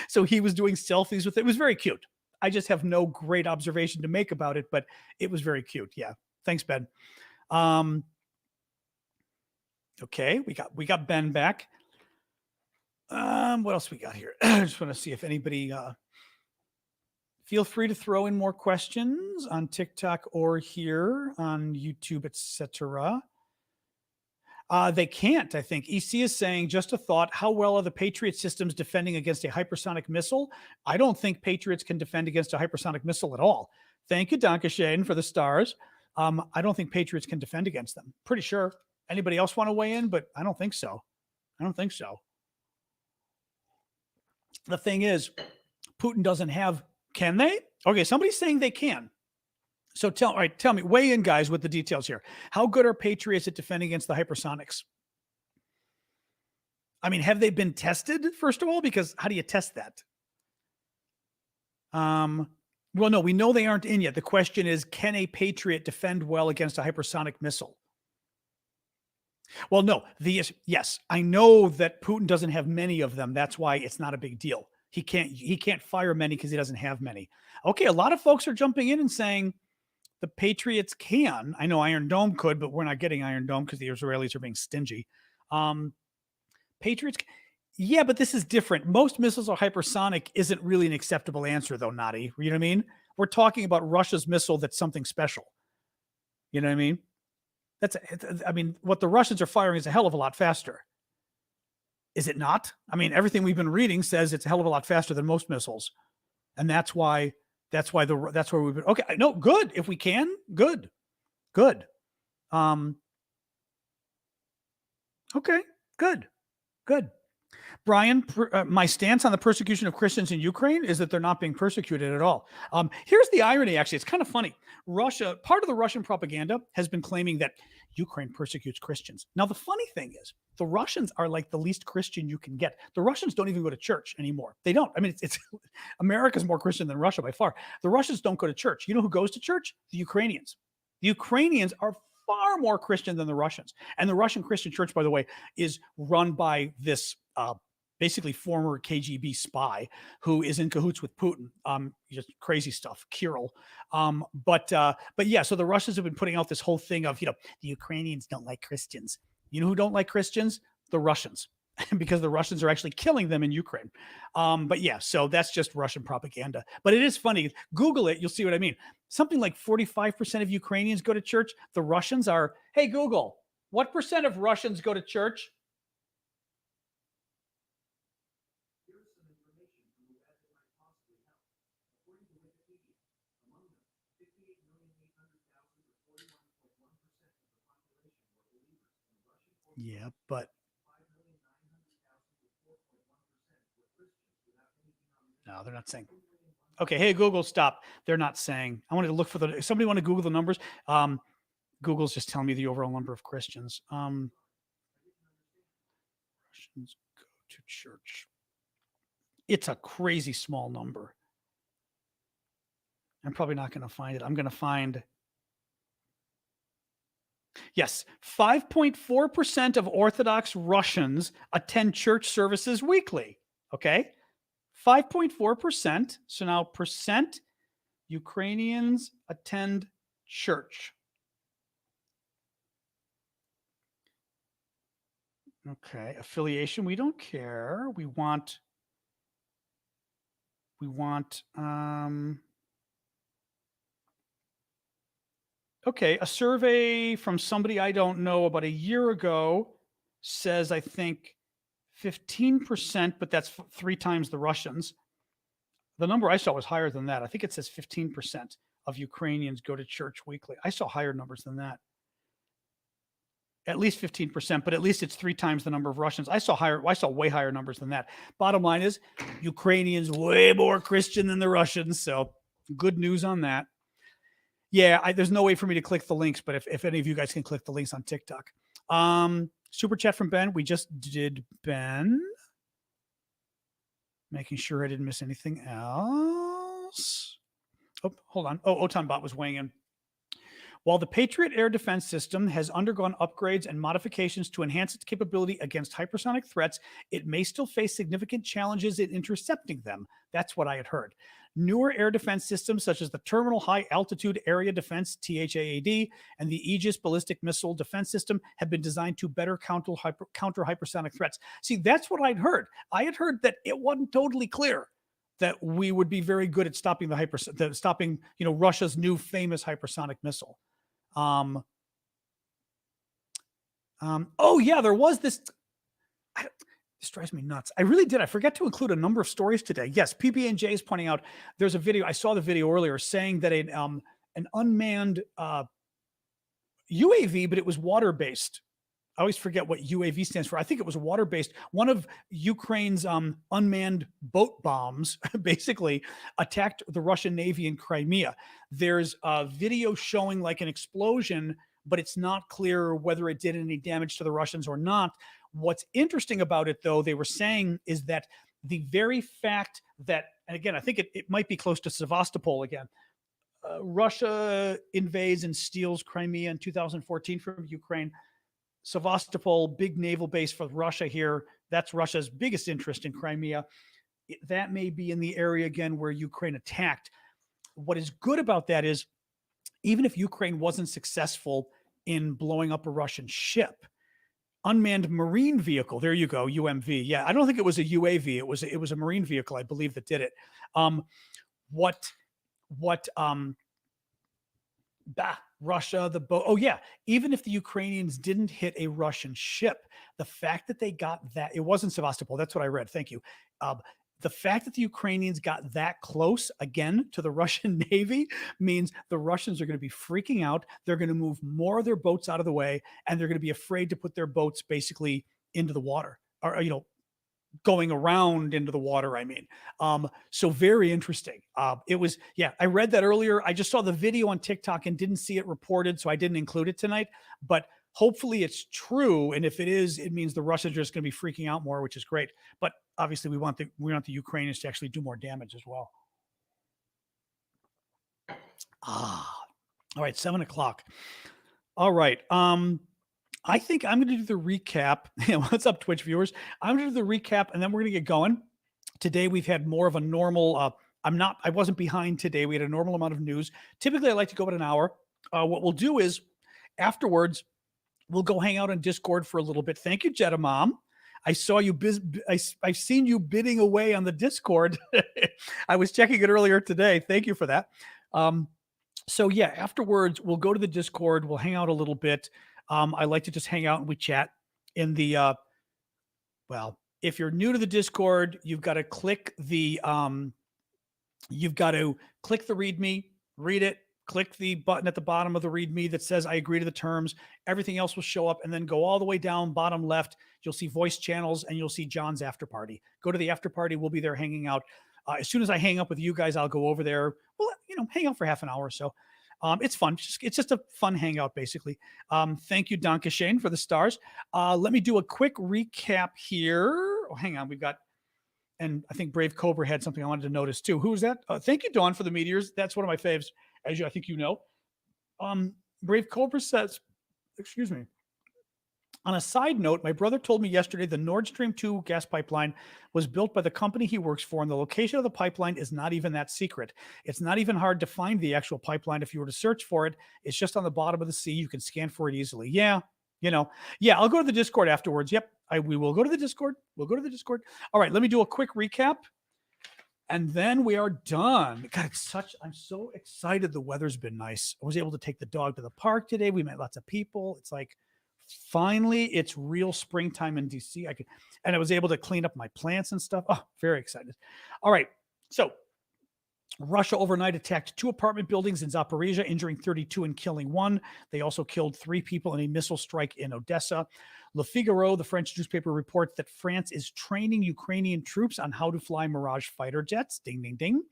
so he was doing selfies with it. It was very cute. I just have no great observation to make about it, but it was very cute. Yeah. Thanks, Ben. Okay. We got Ben back. What else we got here? I just want to see if anybody, feel free to throw in more questions on TikTok or here on YouTube, etc. They can't, I think. EC is saying, just a thought, how well are the Patriot systems defending against a hypersonic missile? I don't think Patriots can defend against a hypersonic missile at all. Thank you, Donka Shane, for the stars. I don't think Patriots can defend against them. Pretty sure. Anybody else want to weigh in? But I don't think so. The thing is, Putin doesn't have, can they? Okay, somebody's saying they can. So tell me, weigh in, guys, with the details here. How good are Patriots at defending against the hypersonics? I mean, have they been tested, first of all? Because how do you test that? Well, no, we know they aren't in yet. The question is, can a Patriot defend well against a hypersonic missile? Well, no, yes, I know that Putin doesn't have many of them. That's why it's not a big deal. He can't fire many because he doesn't have many. Okay, a lot of folks are jumping in and saying the Patriots can. I know Iron Dome could, but we're not getting Iron Dome because the Israelis are being stingy. Patriots, yeah, but this is different. Most missiles are hypersonic isn't really an acceptable answer, though, Nadi. You know what I mean? We're talking about Russia's missile that's something special. You know what I mean? What the Russians are firing is a hell of a lot faster. Is it not? I mean, everything we've been reading says it's a hell of a lot faster than most missiles, and that's why we've been okay. No, good. If we can, good. Okay, good. Brian, my stance on the persecution of Christians in Ukraine is that they're not being persecuted at all. Here's the irony, actually. It's kind of funny. Part of the Russian propaganda has been claiming that Ukraine persecutes Christians. Now, the funny thing is, the Russians are like the least Christian you can get. The Russians don't even go to church anymore. They don't. I mean, it's America's more Christian than Russia by far. The Russians don't go to church. You know who goes to church? The Ukrainians. The Ukrainians are far more Christian than the Russians. And the Russian Christian church, by the way, is run by this basically former KGB spy who is in cahoots with Putin. Just crazy stuff, Kirill. But yeah, so the Russians have been putting out this whole thing of, the Ukrainians don't like Christians. You know who don't like Christians? The Russians, because the Russians are actually killing them in Ukraine. But yeah, so that's just Russian propaganda. But it is funny. Google it. You'll see what I mean. Something like 45% of Ukrainians go to church. The Russians are, hey, Google, what percent of Russians go to church? Yeah, but no, they're not saying. Okay, hey, Google, stop. They're not saying. I wanted to look for somebody want to Google the numbers. Google's just telling me the overall number of Christians. Russians go to church. It's a crazy small number. I'm probably not going to find it. I'm going to find. Yes, 5.4% of Orthodox Russians attend church services weekly. Okay, 5.4%. So now percent Ukrainians attend church. Okay, affiliation, we don't care. We want okay, a survey from somebody I don't know about a year ago says, I think 15%, but that's 3 times the Russians. The number I saw was higher than that. I think it says 15% of Ukrainians go to church weekly. I saw higher numbers than that. At least 15%, but at least it's 3 times the number of Russians. I saw way higher numbers than that. Bottom line is, Ukrainians way more Christian than the Russians. So good news on that. Yeah, there's no way for me to click the links, but if any of you guys can click the links on TikTok. Super chat from Ben. We just did Ben. Making sure I didn't miss anything else. Oh, hold on. Oh, Otanbot was weighing in. While the Patriot air defense system has undergone upgrades and modifications to enhance its capability against hypersonic threats, it may still face significant challenges in intercepting them. That's what I had heard. Newer air defense systems, such as the Terminal High Altitude Area Defense, THAAD, and the Aegis Ballistic Missile Defense System have been designed to better counter hypersonic threats. See, that's what I'd heard. I had heard that it wasn't totally clear that we would be very good at stopping Russia's new famous hypersonic missile. Oh yeah, there was this. This drives me nuts. I really did. I forgot to include a number of stories today. Yes, PB&J is pointing out there's a video. I saw the video earlier saying that an unmanned UAV, but it was water-based, I always forget what UAV stands for. I think it was water-based. One of Ukraine's unmanned boat bombs basically attacked the Russian Navy in Crimea. There's a video showing like an explosion, but it's not clear whether it did any damage to the Russians or not. What's interesting about it, though, they were saying is that the very fact that, and again, I think it might be close to Sevastopol again. Russia invades and steals Crimea in 2014 from Ukraine. Sevastopol, big naval base for Russia here. That's Russia's biggest interest in Crimea. That may be in the area again where Ukraine attacked. What is good about that is even if Ukraine wasn't successful in blowing up a Russian ship, unmanned marine vehicle, there you go, UMV. Yeah, I don't think it was a UAV. It was a marine vehicle, I believe, that did it. What Russia, the boat. Oh, yeah. Even if the Ukrainians didn't hit a Russian ship, the fact that they got that, it wasn't Sevastopol. That's what I read. Thank you. The fact that the Ukrainians got that close again to the Russian Navy means the Russians are going to be freaking out. They're going to move more of their boats out of the way, and they're going to be afraid to put their boats basically into the water, or, going around into the water, I mean. So very interesting. It was, yeah, I read that earlier. I just saw the video on TikTok and didn't see it reported, so I didn't include it tonight. But hopefully it's true. And if it is, it means the Russians are just going to be freaking out more, which is great. But obviously we want the Ukrainians to actually do more damage as well. All right, 7:00. All right. I think I'm going to do the recap. What's up, Twitch viewers? I'm going to do the recap, and then we're going to get going. Today, we've had more of a normal, I wasn't behind today. We had a normal amount of news. Typically, I like to go about an hour. What we'll do is, afterwards, we'll go hang out on Discord for a little bit. Thank you, Jetta Mom. I saw you, I've seen you bidding away on the Discord. I was checking it earlier today. Thank you for that. So yeah, afterwards, we'll go to the Discord. We'll hang out a little bit. I like to just hang out and we chat in the, if you're new to the Discord, you've got to click the README, read it, click the button at the bottom of the README that says I agree to the terms. Everything else will show up, and then go all the way down bottom left. You'll see voice channels, and you'll see John's after party. Go to the after party. We'll be there hanging out. As soon as I hang up with you guys, I'll go over there. Well, hang out for half an hour or so. It's fun. It's just a fun hangout, basically. Thank you, Donka Shane, for the stars. Let me do a quick recap here. Oh, hang on. We've got, and I think Brave Cobra had something I wanted to notice too. Who was that? Thank you, Dawn, for the meteors. That's one of my faves, as I think you know. Brave Cobra says, excuse me. On a side note, my brother told me yesterday the Nord Stream 2 gas pipeline was built by the company he works for, and the location of the pipeline is not even that secret. It's not even hard to find the actual pipeline if you were to search for it. It's just on the bottom of the sea. You can scan for it easily. Yeah, I'll go to the Discord afterwards. Yep, we will go to the Discord. We'll go to the Discord. All right, let me do a quick recap, and then we are done. God, I'm so excited. The weather's been nice. I was able to take the dog to the park today. We met lots of people. It's like, finally, it's real springtime in DC. And I was able to clean up my plants and stuff. Oh, very excited. All right. So Russia overnight attacked 2 apartment buildings in Zaporizhia, injuring 32 and killing 1. They also killed 3 people in a missile strike in Odessa. Le Figaro, the French newspaper, reports that France is training Ukrainian troops on how to fly Mirage fighter jets. Ding, ding, ding.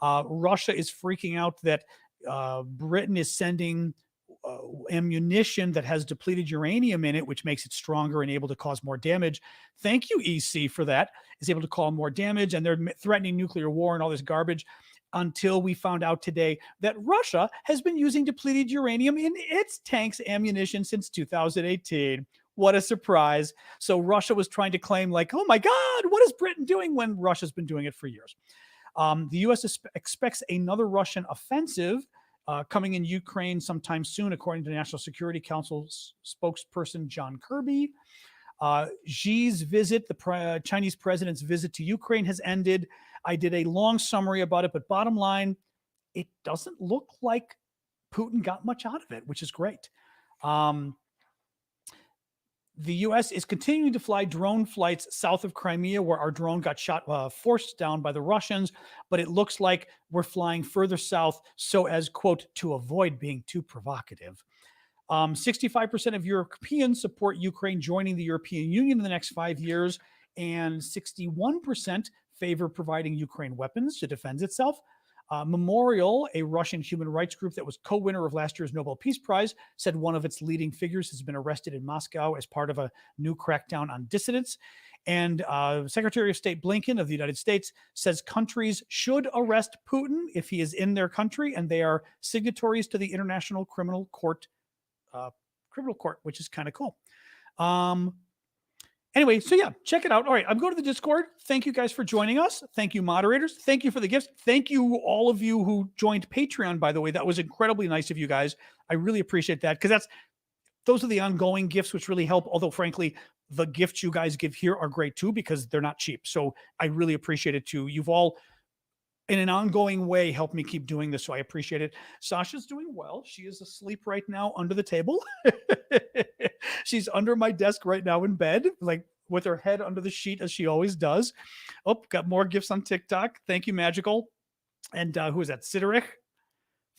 Russia is freaking out that Britain is sending ammunition that has depleted uranium in it, which makes it stronger and able to cause more damage. Thank you, EC, for that. Is able to cause more damage, and they're threatening nuclear war and all this garbage, until we found out today that Russia has been using depleted uranium in its tanks ammunition since 2018. What a surprise. So Russia was trying to claim like, oh my God, what is Britain doing, when Russia's been doing it for years. The U.S. expects another Russian offensive coming in Ukraine sometime soon, according to National Security Council spokesperson John Kirby. Xi's visit, the Chinese president's visit to Ukraine, has ended. I did a long summary about it, but bottom line, it doesn't look like Putin got much out of it, which is great. The U.S. is continuing to fly drone flights south of Crimea, where our drone got shot, forced down by the Russians, but it looks like we're flying further south so as, quote, to avoid being too provocative. 65% of Europeans support Ukraine joining the European Union in the next 5 years, and 61% favor providing Ukraine weapons to defend itself. Memorial, a Russian human rights group that was co-winner of last year's Nobel Peace Prize, said one of its leading figures has been arrested in Moscow as part of a new crackdown on dissidents. And Secretary of State Blinken of the United States says countries should arrest Putin if he is in their country, and they are signatories to the International Criminal Court, which is kind of cool. Anyway, so yeah, check it out. All right, I'm going to the Discord. Thank you guys for joining us. Thank you, moderators. Thank you for the gifts. Thank you, all of you who joined Patreon, by the way. That was incredibly nice of you guys. I really appreciate that, because those are the ongoing gifts which really help. Although, frankly, the gifts you guys give here are great too, because they're not cheap. So I really appreciate it too. You've all, in an ongoing way, helped me keep doing this. So I appreciate it. Sasha's doing well. She is asleep right now under the table. She's under my desk right now in bed, like with her head under the sheet, as she always does. Oh, got more gifts on TikTok. Thank you, Magical. And who is that? Sideric.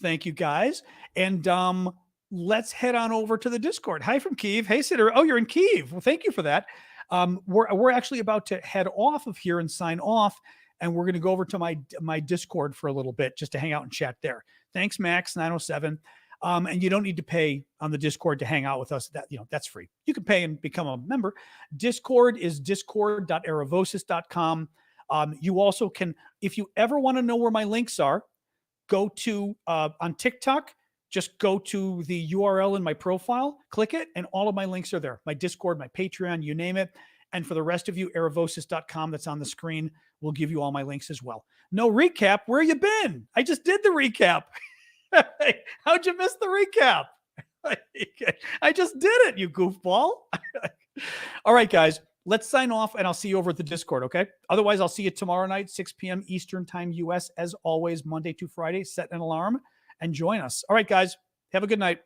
Thank you, guys. And let's head on over to the Discord. Hi from Kyiv. Hey, Sideric. Oh, you're in Kyiv. Well, thank you for that. We're actually about to head off of here and sign off. And we're going to go over to my Discord for a little bit, just to hang out and chat there. Thanks, Max907. And you don't need to pay on the Discord to hang out with us. That's free. You can pay and become a member. Discord is discord.aravosis.com. You also can, if you ever want to know where my links are, go to on TikTok. Just go to the URL in my profile, click it, and all of my links are there. My Discord, my Patreon, you name it. And for the rest of you, aravosis.com, that's on the screen, will give you all my links as well. No recap. Where you been? I just did the recap. How'd you miss the recap? I just did it, you goofball. All right, guys, let's sign off, and I'll see you over at the Discord, okay? Otherwise, I'll see you tomorrow night, 6 p.m. Eastern Time, U.S., as always, Monday to Friday. Set an alarm and join us. All right, guys, have a good night.